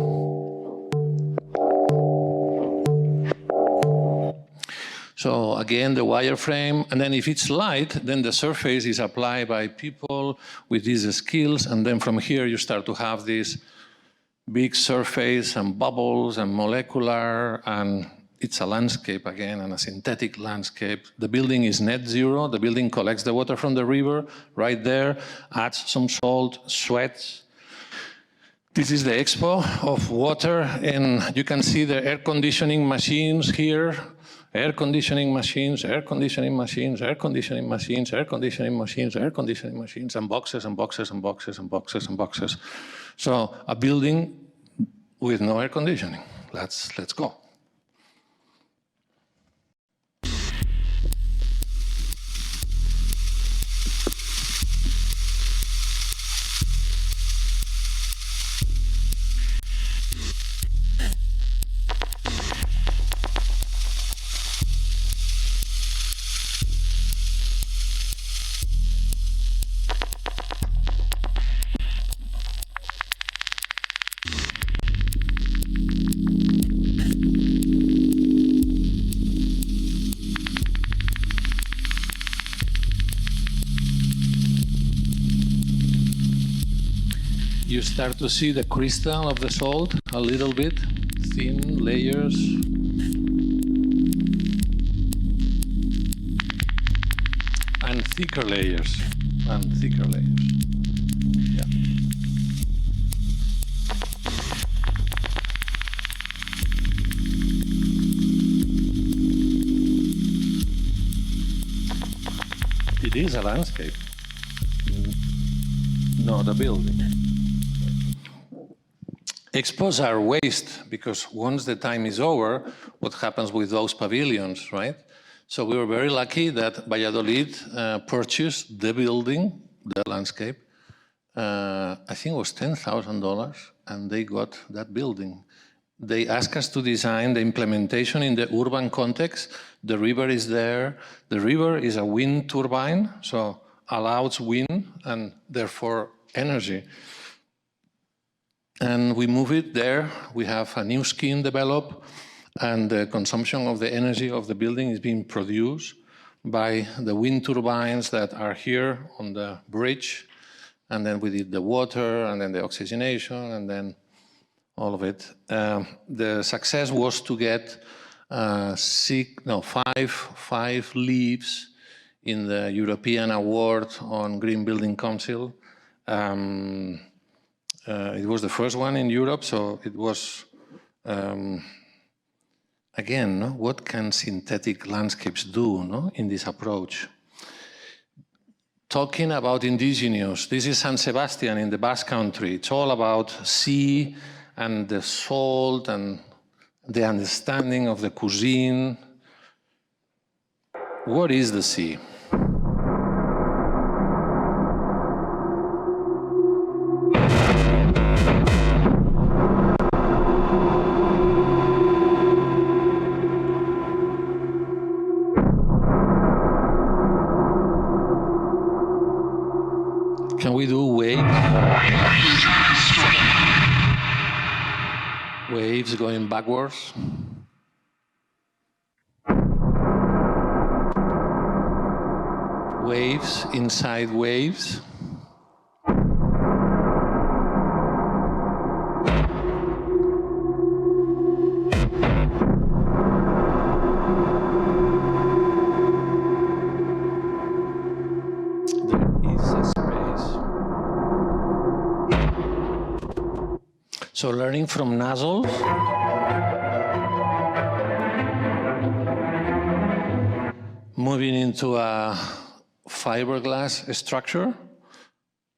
So again, the wireframe, and then if it's light, then the surface is applied by people with these skills, and then from here you start to have this big surface and bubbles and molecular, and it's a landscape again, and a synthetic landscape. The building is net zero. The building collects the water from the river right there, adds some salt, sweats. This is the Expo of water, and you can see the air conditioning machines here. Air conditioning machines, air conditioning machines, air conditioning machines, air conditioning machines, air conditioning machines, and boxes and boxes and boxes and boxes and boxes. So a building with no air conditioning. Let's go. You start to see the crystal of the salt a little bit, thin layers. And thicker layers, and thicker layers. Yeah. It is a landscape, not a building. Expos are waste because once the time is over, what happens with those pavilions, right? So we were very lucky that Valladolid purchased the building, the landscape. I think it was $10,000, and they got that building. They asked us to design the implementation in the urban context. The river is there. The river is a wind turbine, so allows wind and therefore energy. And we move it there. We have a new scheme developed, and the consumption of the energy of the building is being produced by the wind turbines that are here on the bridge. And then we did the water, and then the oxygenation, and then all of it. The success was to get five leaves in the European Award on Green Building Council. It was the first one in Europe, so it was, again, what can synthetic landscapes do in this approach? Talking about indigenous, this is San Sebastian in the Basque Country. It's all about sea and the salt and the understanding of the cuisine. What is the sea? Can we do waves? Waves going backwards. Waves inside waves. So learning from nozzles, moving into a fiberglass structure,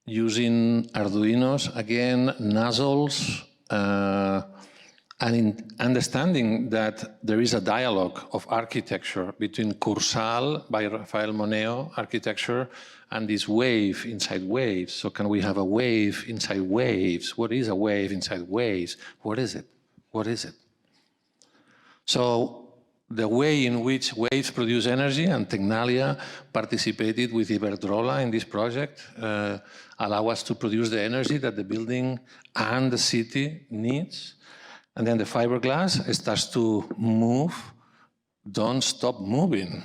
using Arduinos, again, nozzles, and in understanding that there is a dialogue of architecture between Cursal by Rafael Moneo architecture and this wave inside waves. So can we have a wave inside waves? What is a wave inside waves? What is it? What is it? So the way in which waves produce energy, and Tecnalia participated with Iberdrola in this project, allow us to produce the energy that the building and the city needs. And then the fiberglass starts to move, don't stop moving,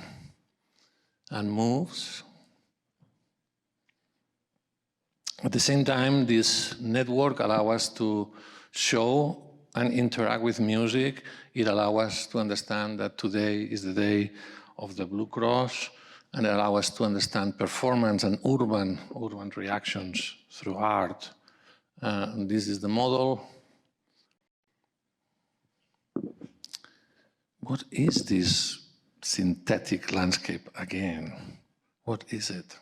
and moves. At the same time, this network allows us to show and interact with music. It allows us to understand that today is the day of the Blue Cross, and it allows us to understand performance and urban reactions through art. And this is the model. What is this synthetic landscape again? What is it?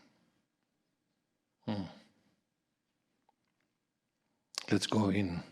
Let's go in.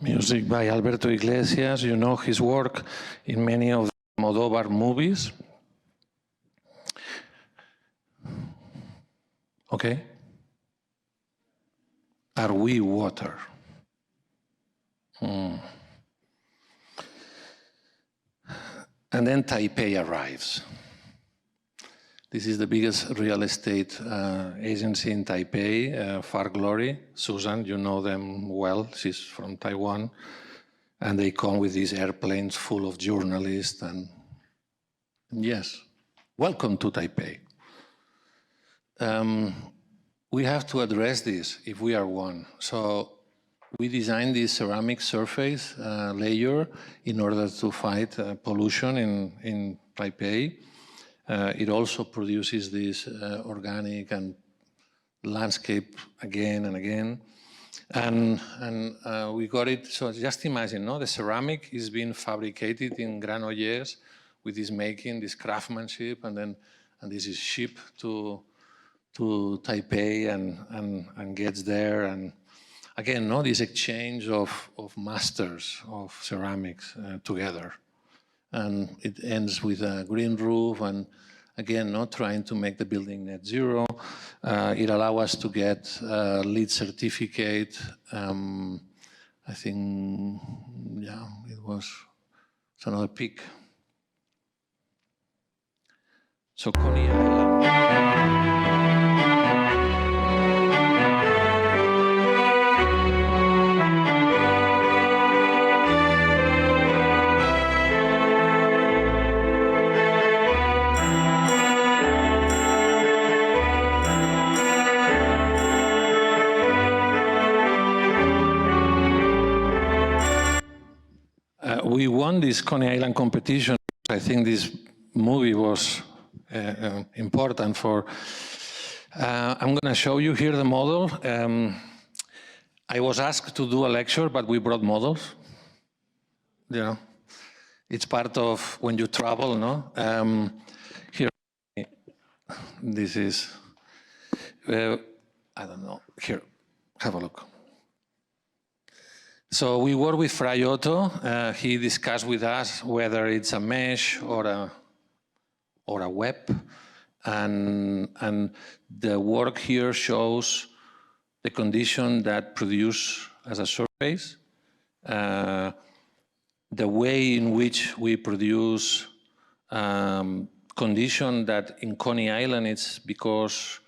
Music by Alberto Iglesias. You know his work in many of the Almodóvar movies. Okay. Are we water? And then Taipei arrives. This is the biggest real estate agency in Taipei, Far Glory. Susan, you know them well, she's from Taiwan. And they come with these airplanes full of journalists and yes, welcome to Taipei. We have to address this if we are one. So we designed this ceramic surface layer in order to fight pollution in Taipei. It also produces this organic and landscape again and again. And we got it, so just imagine, no? The ceramic is being fabricated in Granollers with this making, this craftsmanship, and this is shipped to Taipei and gets there. And again, no, this exchange of masters of ceramics together. And it ends with a green roof and again, not trying to make the building net zero. It allows us to get LEED certificate. I think, yeah, it's another peak. So Coney Island. we won this Coney Island competition. I think this movie was important for... I'm going to show you here the model. I was asked to do a lecture, but we brought models. You know, it's part of when you travel, no? Here, this is, I don't know, here, have a look. So we work with Fray Otto. He discussed with us whether it's a mesh or a web. And the work here shows the condition that produce as a surface, the way in which we produce condition that in Coney Island it's because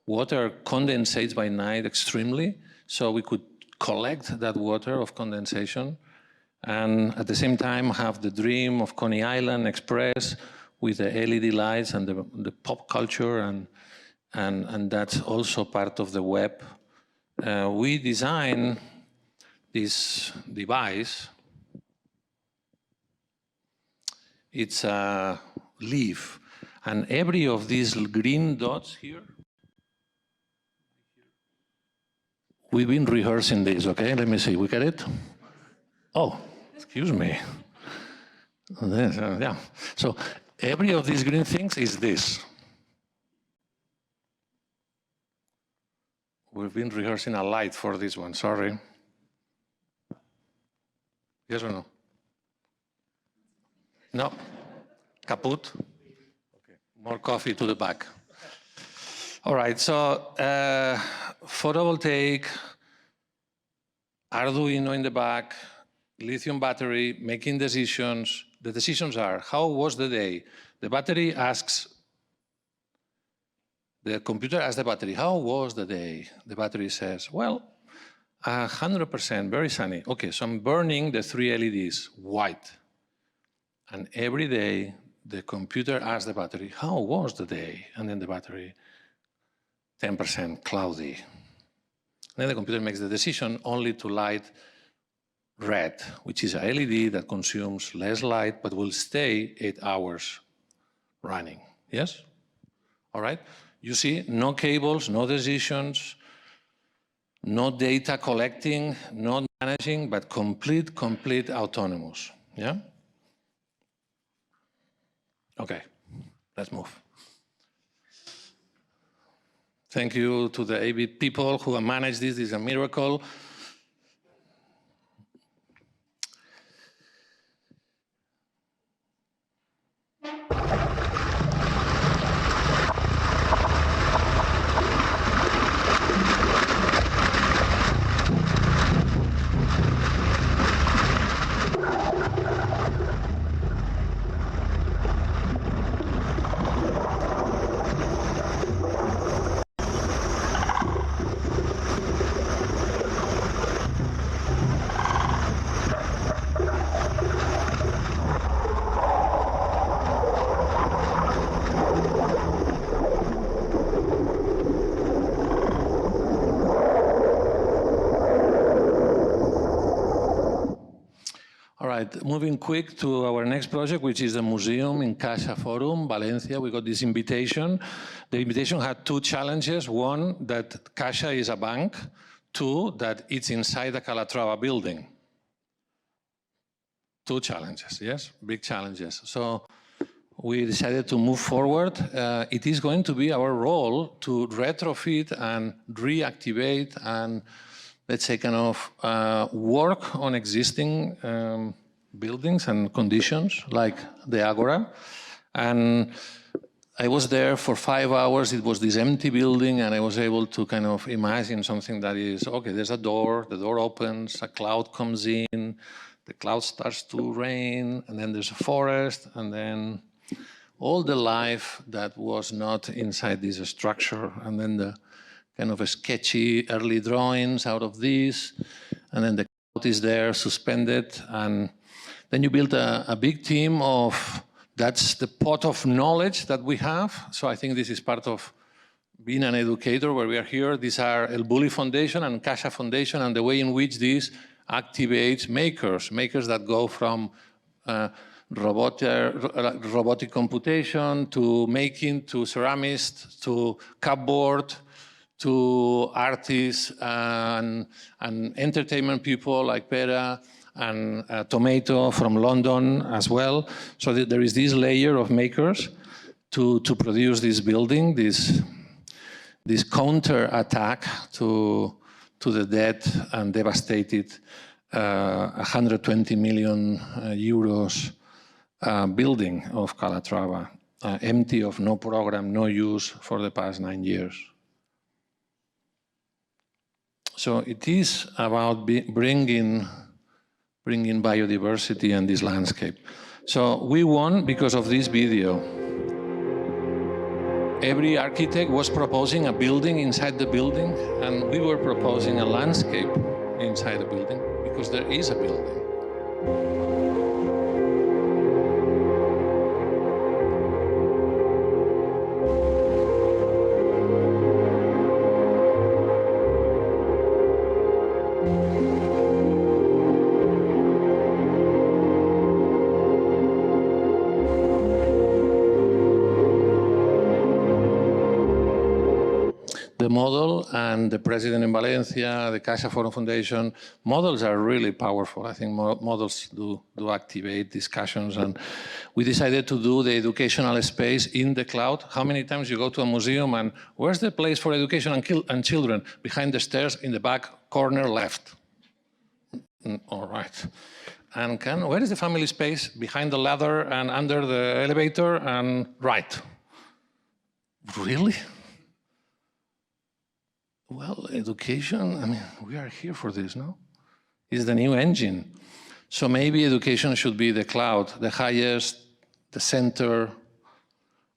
water condensates by night extremely, so we could collect that water of condensation and at the same time have the dream of Coney Island expressed with the LED lights and the pop culture, and that's also part of the web. We designed this device. It's a leaf, and every of these green dots here, we've been rehearsing this, okay? Let me see, we get it? Oh, excuse me. Yeah, so every of these green things is this. We've been rehearsing a light for this one, sorry. Yes or no? No? Kaput? Okay, more coffee to the back. All right, so photovoltaic, Arduino in the back, lithium battery, making decisions. The decisions are, how was the day? The battery asks, the computer asks the battery, how was the day? The battery says, well, 100%, very sunny. Okay, so I'm burning the 3 LEDs, white. And every day, the computer asks the battery, how was the day? And then the battery, 10% cloudy. Then the computer makes the decision only to light red, which is a LED that consumes less light but will stay 8 hours running. Yes? All right? You see, no cables, no decisions, no data collecting, not managing, but complete autonomous. Yeah? Okay, let's move. Thank you to the AV people who have managed this. This is a miracle. Moving quick to our next project, which is the museum in CaixaForum, Valencia. We got this invitation. The invitation had 2 challenges. One, that Caixa is a bank. 2, that it's inside the Calatrava building. 2 challenges, yes? Big challenges. So we decided to move forward. It is going to be our role to retrofit and reactivate and, let's say, kind of work on existing buildings and conditions like the Agora. And I was there for 5 hours. It was this empty building, and I was able to kind of imagine something that is, okay, there's a door, the door opens, a cloud comes in, the cloud starts to rain, and then there's a forest, and then all the life that was not inside this structure, and then the kind of a sketchy early drawings out of this, and then the cloud is there suspended, and then you build a big team of, that's the pot of knowledge that we have. So I think this is part of being an educator where we are here. These are El Bulli Foundation and Caixa Foundation, and the way in which this activates makers that go from robotic computation, to making, to ceramists, to cupboard, to artists and entertainment people like Pera and Tomato from London as well. So there is this layer of makers to produce this building, this counter-attack to the dead and devastated 120 million euros building of Calatrava, empty of no program, no use for the past 9 years. So it is about bringing biodiversity and this landscape. So we won because of this video. Every architect was proposing a building inside the building, and we were proposing a landscape inside the building because there is a building. The model and the president in Valencia, the CaixaForum Foundation, models are really powerful. I think models do activate discussions, and we decided to do the educational space in the cloud. How many times you go to a museum and where's the place for education and children? Behind the stairs in the back corner left. All right. And where is the family space? Behind the ladder and under the elevator and right. Really? Well, education, I mean, we are here for this, no? It's the new engine. So maybe education should be the cloud, the highest, the center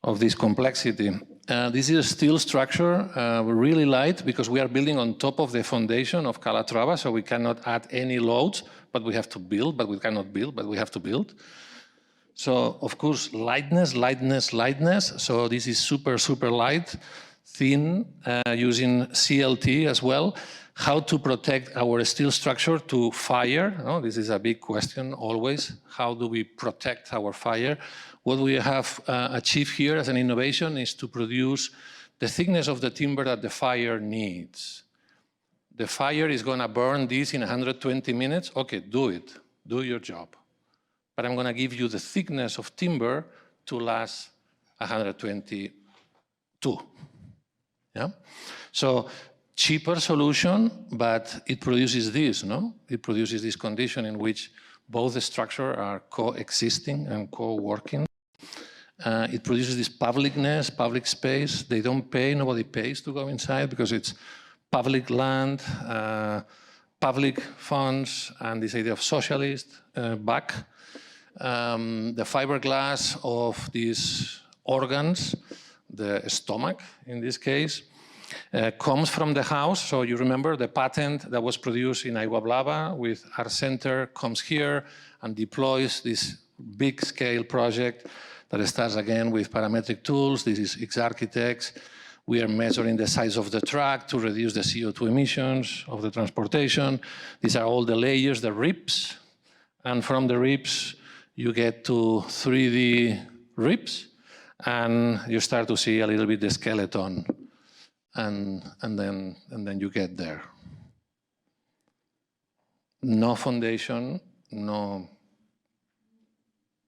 of this complexity. This is a steel structure, really light, because we are building on top of the foundation of Calatrava, so we cannot add any loads, but we have to build, but we cannot build, but we have to build. So, of course, lightness, lightness, lightness. So this is super, super light. Thin, using CLT as well. How to protect our steel structure to fire? No, this is a big question always. How do we protect our fire? What we have achieved here as an innovation is to produce the thickness of the timber that the fire needs. The fire is going to burn this in 120 minutes. Okay, do it. Do your job. But I'm going to give you the thickness of timber to last 122. Yeah? So cheaper solution, but it produces this, no? It produces this condition in which both the structure are coexisting and co-working. It produces this publicness, public space. They don't pay, nobody pays to go inside because it's public land, public funds, and this idea of socialist back. The fiberglass of these organs, the stomach in this case, comes from the house. So you remember the patent that was produced in Aiguablava with our center comes here and deploys this big scale project that starts again with parametric tools. This is X-Architects. We are measuring the size of the track to reduce the CO2 emissions of the transportation. These are all the layers, the ribs. And from the ribs, you get to 3D ribs. And you start to see a little bit the skeleton, and then you get there. No foundation, no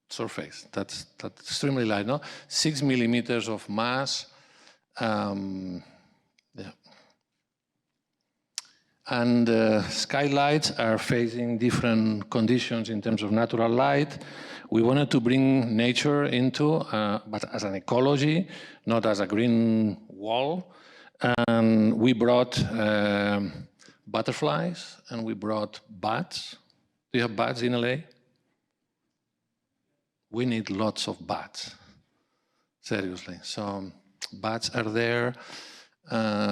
surface. That's extremely light, no? 6 millimeters of mass. Yeah. And skylights are facing different conditions in terms of natural light. We wanted to bring nature into, but as an ecology, not as a green wall. And we brought butterflies and we brought bats. Do you have bats in LA? We need lots of bats, seriously. So bats are there.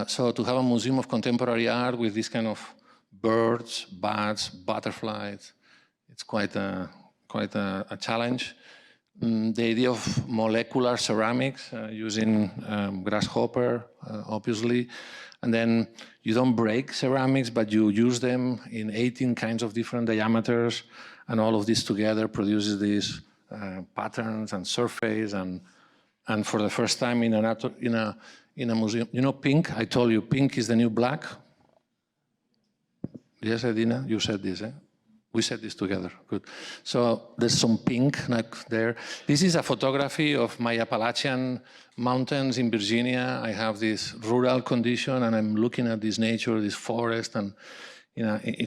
So to have a museum of contemporary art with this kind of birds, bats, butterflies, it's quite a challenge. The idea of molecular ceramics using grasshopper, obviously, And then you don't break ceramics, but you use them in 18 kinds of different diameters, and all of this together produces these patterns and surface. And for the first time in a museum, you know, pink. I told you, pink is the new black. Yes, Edina, you said this, eh? We said this together, good. So there's some pink like there. This is a photography of my Appalachian mountains in Virginia. I have this rural condition and I'm looking at this nature, this forest, and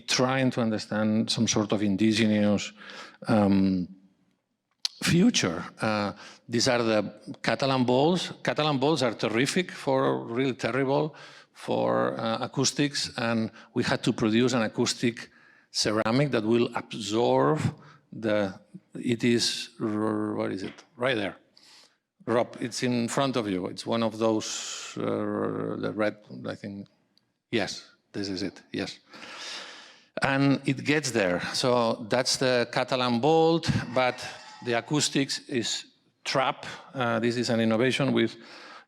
trying to understand some sort of indigenous future. These are the Catalan balls. Catalan balls are terrific really terrible for acoustics, and we had to produce an acoustic ceramic that will absorb it is, what is it? Right there. Rob, it's in front of you. It's one of those, the red, I think. Yes, this is it, yes. And it gets there. So that's the Catalan bolt, but the acoustics is trap. This is an innovation with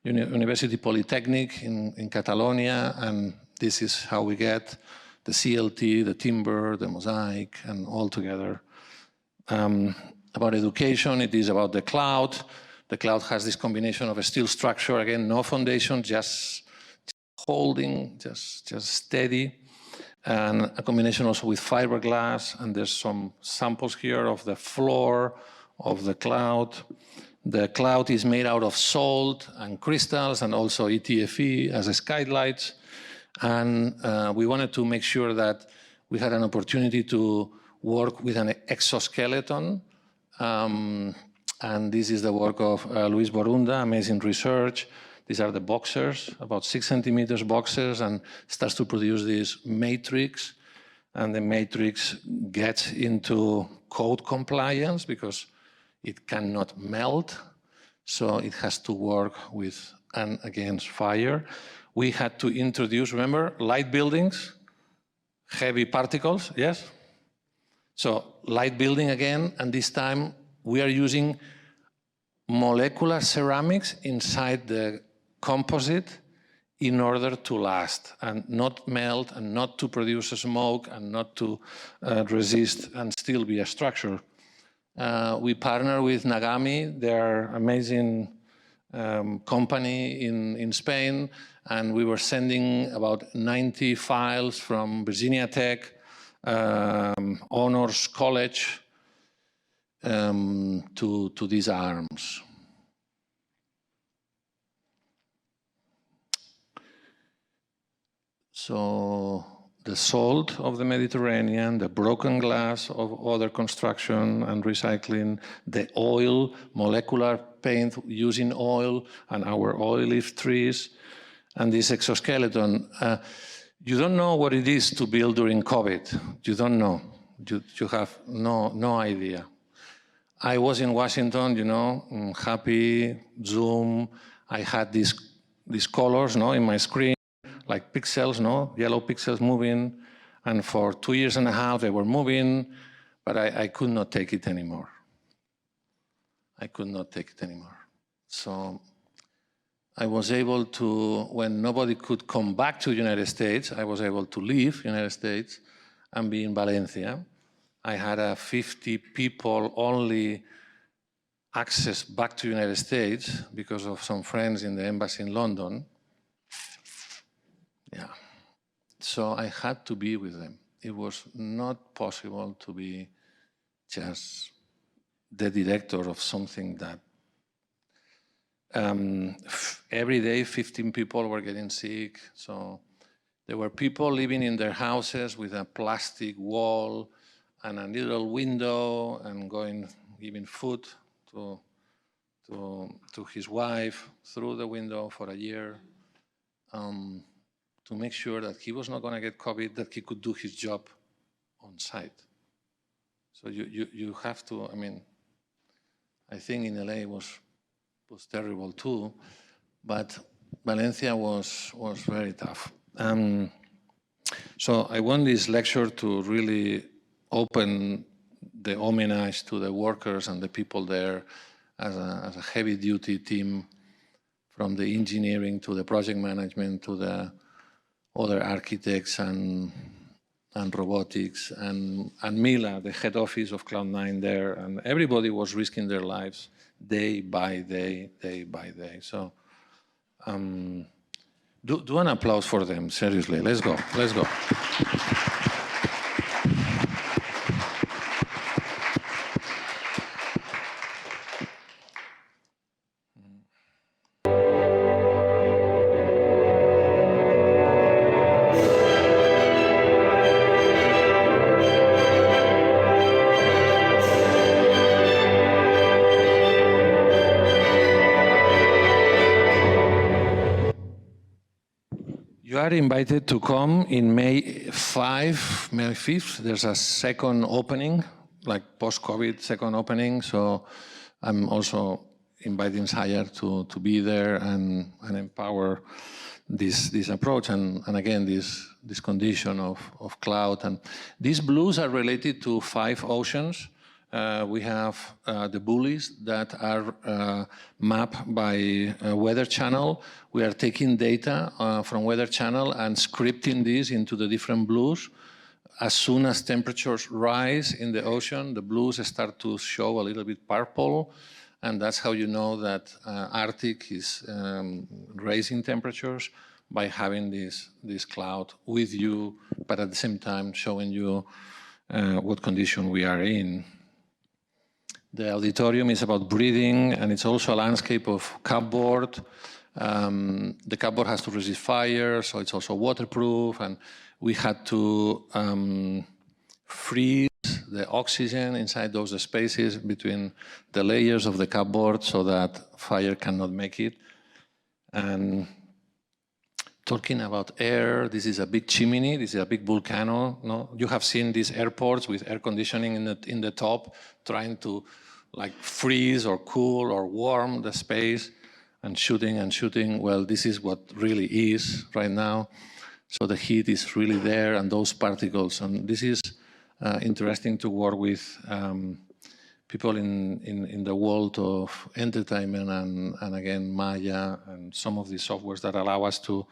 University Polytechnic in Catalonia, and this is how we get the CLT, the timber, the mosaic, and all together. About education, it is about the cloud. The cloud has this combination of a steel structure, again, no foundation, just holding, just steady, and a combination also with fiberglass, and there's some samples here of the floor of the cloud. The cloud is made out of salt and crystals and also ETFE as a skylights. And we wanted to make sure that we had an opportunity to work with an exoskeleton. And this is the work of Luis Borunda, amazing research. These are the boxers, about 6 centimeters boxers, and starts to produce this matrix. And the matrix gets into code compliance because it cannot melt. So it has to work with and against fire. We had to introduce, remember, light buildings, heavy particles, yes? So light building again, and this time we are using molecular ceramics inside the composite in order to last and not melt and not to produce a smoke and not to resist and still be a structure. We partner with Nagami, they're amazing company in Spain, and we were sending about 90 files from Virginia Tech, Honors College, to these arms. So the salt of the Mediterranean, the broken glass of other construction and recycling, the oil, molecular paint using oil, and our olive trees, and this exoskeleton. You don't know what it is to build during COVID. You don't know. You have no idea. I was in Washington, you know, happy, Zoom. I had these colors, no, in my screen, like pixels, no, yellow pixels moving. And for 2.5 years, they were moving, but I could not take it anymore. I could not take it anymore. So I was able to, when nobody could come back to the United States, I was able to leave the United States and be in Valencia. I had a 50 people only access back to the United States because of some friends in the embassy in London. Yeah. So I had to be with them. It was not possible to be just the director of something that every day 15 people were getting sick. So there were people living in their houses with a plastic wall and a little window and giving food to his wife through the window for a year. To make sure that he was not going to get COVID, that he could do his job on site. So you have to, I mean, I think in LA was terrible too, but Valencia was very tough. So I want this lecture to really open the homage to the workers and the people there as a heavy-duty team, from the engineering to the project management to the other architects and robotics, and Mila, the head office of Cloud9 there, and everybody was risking their lives day by day, day by day. So do an applause for them, seriously. Let's go, let's go. You are invited to come in May 5th. There's a second opening, like post-COVID second opening. So I'm also inviting SCI-Arc to be there and empower this approach and again, this condition of cloud. And these blues are related to 5 oceans. We have the Bullis that are mapped by weather channel. We are taking data from weather channel and scripting this into the different blues. As soon as temperatures rise in the ocean, the blues start to show a little bit purple. And that's how you know that Arctic is raising temperatures, by having this cloud with you, but at the same time showing you what condition we are in. The auditorium is about breathing, and it's also a landscape of cupboard. The cupboard has to resist fire, so it's also waterproof, and we had to freeze the oxygen inside those spaces between the layers of the cupboard so that fire cannot make it. And talking about air, this is a big chimney, this is a big volcano. No? You have seen these airports with air conditioning in the top, trying to like freeze or cool or warm the space, and shooting. Well, this is what really is right now. So the heat is really there, and those particles. And this is interesting to work with people in the world of entertainment and again, Maya and some of the softwares that allow us to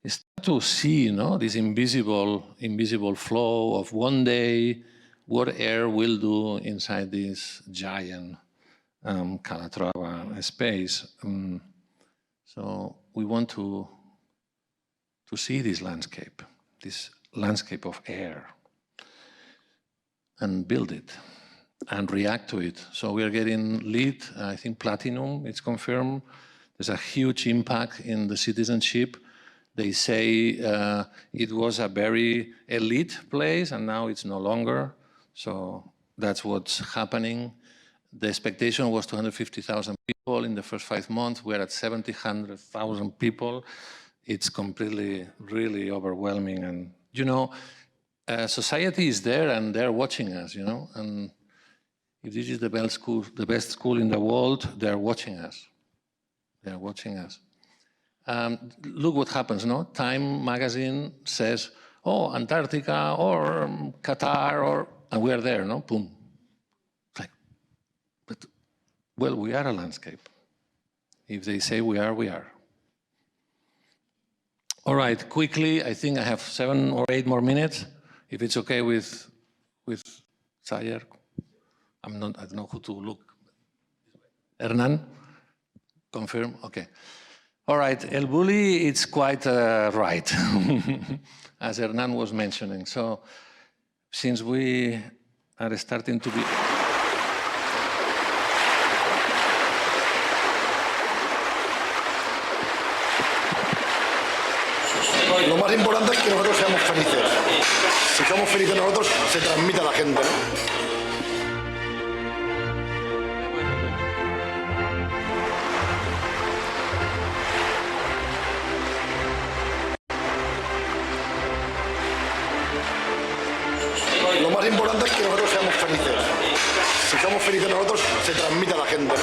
start to see, you know, this invisible flow of one day what air will do inside this giant Calatrava space. So we want to see this landscape of air, and build it and react to it. So we are getting LEED, I think platinum, it's confirmed. There's a huge impact in the citizenship. They say it was a very elite place, and now it's no longer. So that's what's happening. The expectation was 250,000 people in the first 5 months. We're at 700,000 people. It's completely, really overwhelming. And, you know, society is there and they're watching us, you know. And if this is the best school in the world, they're watching us. They're watching us. Look what happens, no? Time magazine says, oh, Antarctica or Qatar, and we are there, no? Boom. Like, but, well, we are a landscape. If they say we are, we are. All right, quickly, I think I have 7 or 8 more minutes. If it's okay with SCI-Arc. I don't know who to look. Hernán? Confirm? Okay. All right, El Bulli, it's quite right, as Hernán was mentioning. So since we are starting to be... Lo más importante es que nosotros seamos felices. Si somos felices nosotros, se transmite a la gente, ¿no? Lo más importante es que nosotros seamos felices. Si somos felices nosotros, se transmite a la gente, ¿no?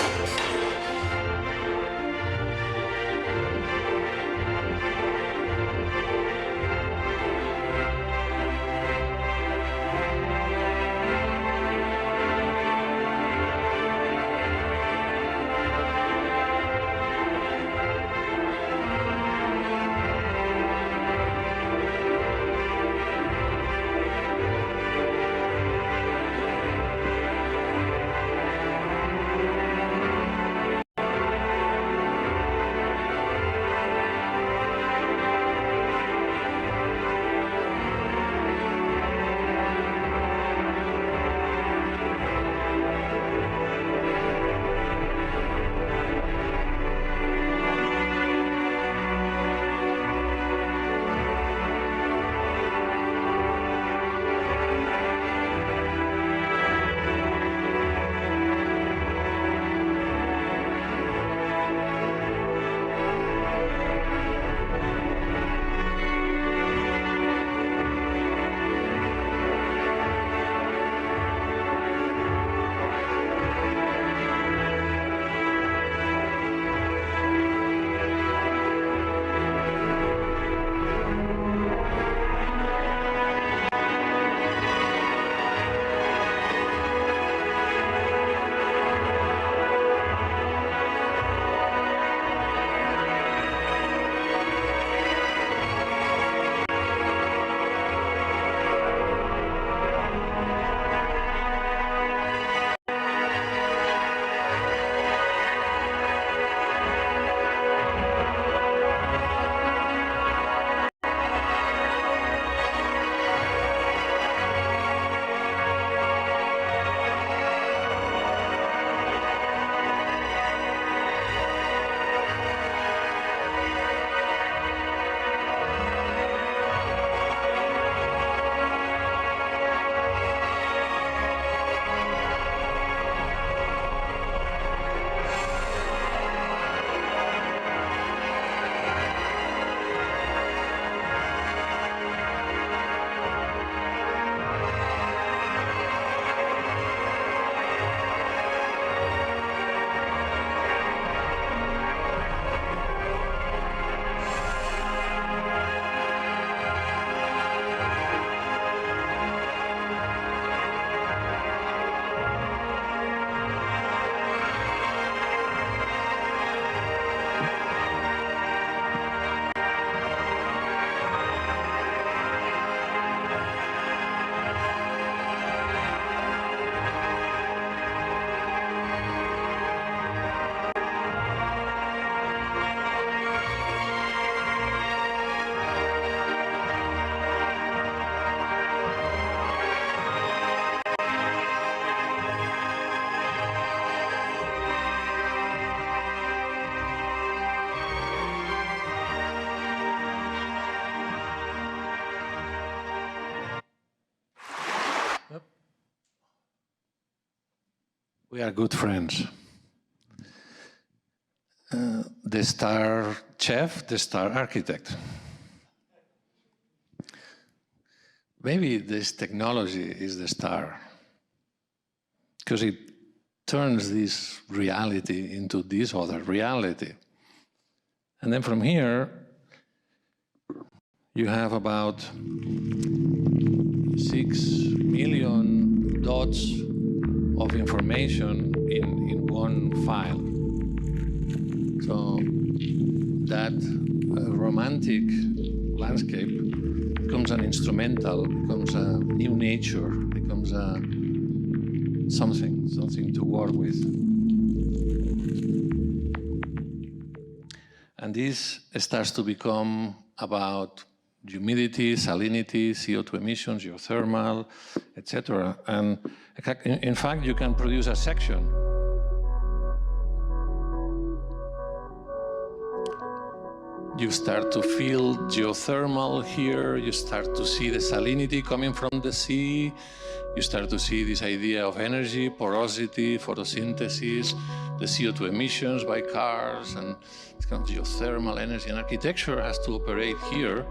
We are good friends. The star chef, the star architect. Maybe this technology is the star, because it turns this reality into this other reality. And then from here, you have about 6 million dots of information in one file. So that romantic landscape becomes an instrumental, becomes a new nature, becomes a something to work with. And this starts to become about humidity, salinity, CO2 emissions, geothermal, etc. And in fact, you can produce a section. You start to feel geothermal here, you start to see the salinity coming from the sea, you start to see this idea of energy, porosity, photosynthesis, the CO2 emissions by cars, and this kind of geothermal energy. And architecture has to operate here,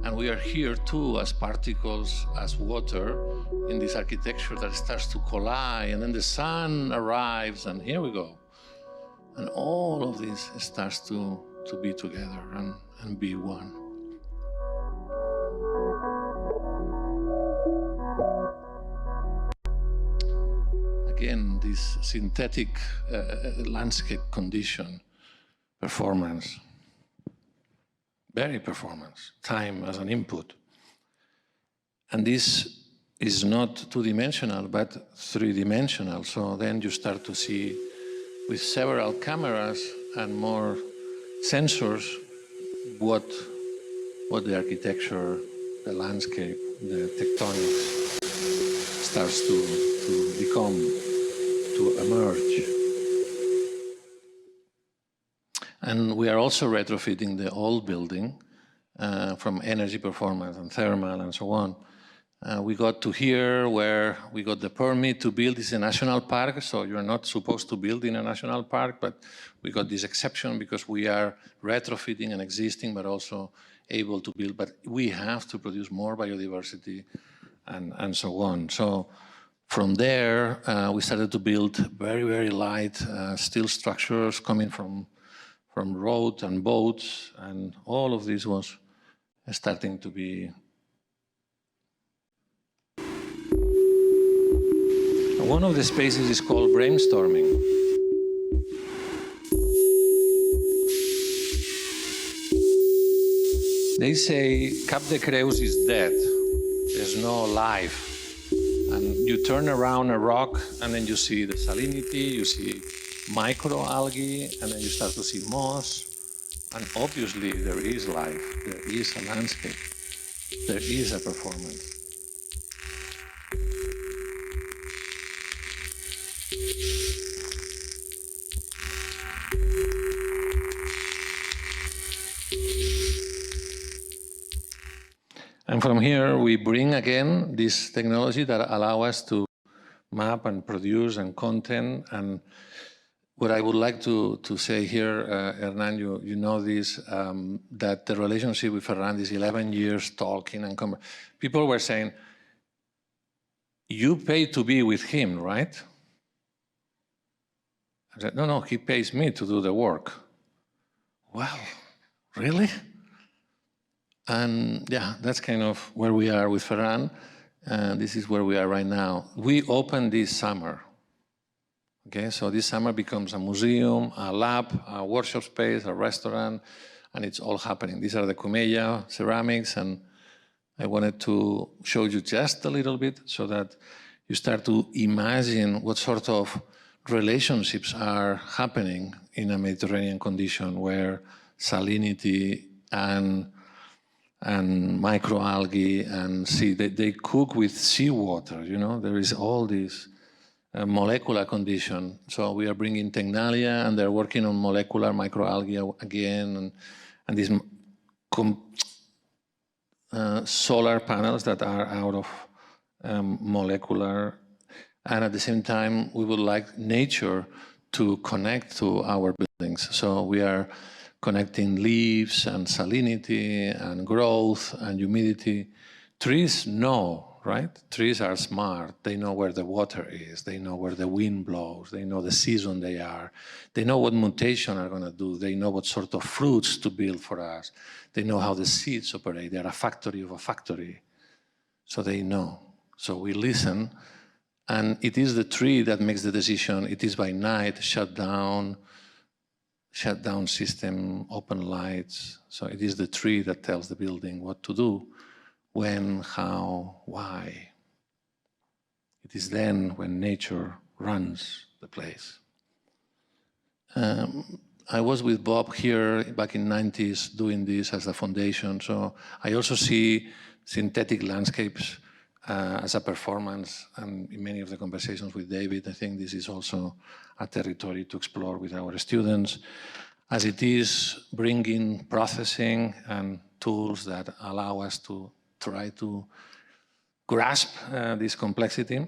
and we are here too as particles, as water, in this architecture that starts to collide, and then the sun arrives, and here we go. And all of this starts to be together and be one. Again, this synthetic landscape condition, performance, very performance, time as an input. And this is not two-dimensional, but three-dimensional. So then you start to see with several cameras and more sensors what the architecture, the landscape, the tectonics starts to become, to emerge. And we are also retrofitting the old building from energy performance and thermal and so on. We got to here where we got the permit to build. It's a national park, so you're not supposed to build in a national park, but we got this exception because we are retrofitting an existing, but also able to build. But we have to produce more biodiversity and so on. So from there, we started to build very, very light steel structures coming from roads and boats, and all of this was starting to be. One of the spaces is called brainstorming. They say Cap de Creus is dead. There's no life. And you turn around a rock and then you see the salinity, you see microalgae, and then you start to see moss. And obviously there is life, there is a landscape, there is a performance. And from here, we bring again this technology that allow us to map and produce and content. And what I would like to say here, Hernán, you know this, that the relationship with Hernán is 11 years talking and people were saying, you pay to be with him, right? I said, no, he pays me to do the work. Well, really? And yeah, that's kind of where we are with Ferran. This is where we are right now. We opened this summer. Okay, so this summer becomes a museum, a lab, a workshop space, a restaurant, and it's all happening. These are the Comella ceramics, and I wanted to show you just a little bit so that you start to imagine what sort of relationships are happening in a Mediterranean condition where salinity and microalgae and sea, they cook with seawater, you know, there is all this molecular condition. So we are bringing Tecnalia, and they're working on molecular microalgae again, and these solar panels that are out of molecular. And at the same time, we would like nature to connect to our buildings. So we are connecting leaves and salinity and growth and humidity. Trees know, right? Trees are smart. They know where the water is. They know where the wind blows. They know the season they are. They know what mutation are going to do. They know what sort of fruits to build for us. They know how the seeds operate. They're a factory of a factory. So they know. So we listen. And it is the tree that makes the decision. It is by night, shut down system, open lights. So it is the tree that tells the building what to do, when, how, why. It is then when nature runs the place. I was with Bob here back in the 90s doing this as a foundation. So I also see synthetic landscapes as a performance, and in many of the conversations with David, I think this is also a territory to explore with our students, as it is bringing processing and tools that allow us to try to grasp this complexity,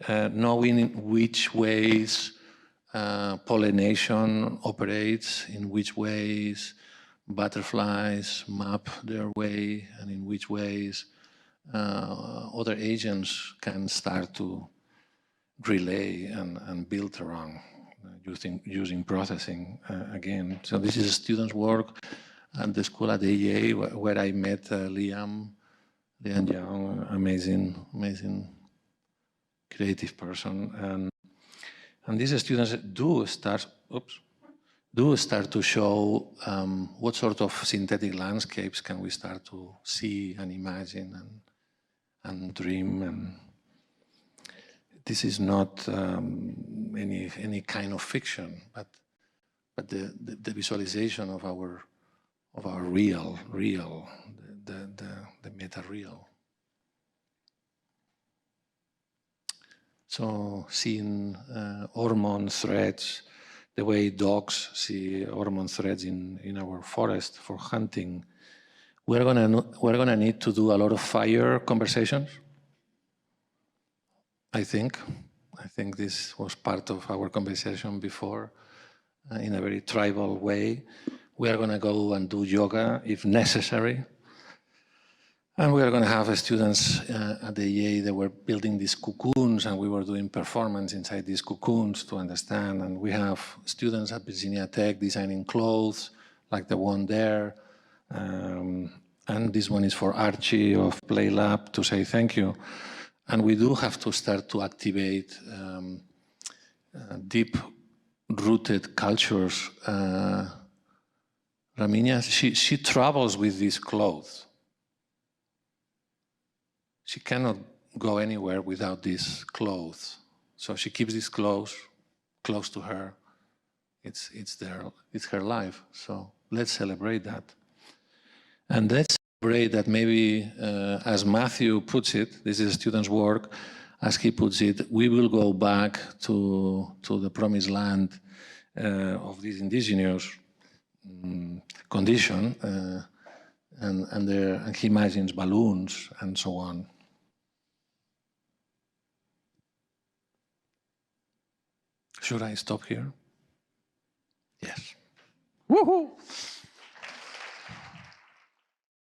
knowing in which ways pollination operates, in which ways butterflies map their way, and in which ways other agents can start to relay and build around using processing again. So this is students' work at the school at AEA where I met Liam Young, amazing creative person. And these students do start to show what sort of synthetic landscapes can we start to see and imagine and dream. And this is not any kind of fiction, but the visualization of our real, the meta-real. So seeing hormone threads, the way dogs see hormone threads in our forest for hunting, we're gonna need to do a lot of fire conversations. I think this was part of our conversation before in a very tribal way. We are gonna go and do yoga if necessary. And we are going to have students at the EA that were building these cocoons, and we were doing performance inside these cocoons to understand. And we have students at Virginia Tech designing clothes, like the one there. And this one is for Archie of Play Lab to say thank you. And we do have to start to activate deep-rooted cultures. Raminia, she travels with these clothes. She cannot go anywhere without these clothes. So she keeps these clothes close to her. It's her life. So let's celebrate that. And let's celebrate that maybe, as Matthew puts it, this is a student's work, as he puts it, we will go back to the promised land of this indigenous condition, and he imagines balloons and so on. Should I stop here? Yes. Woohoo!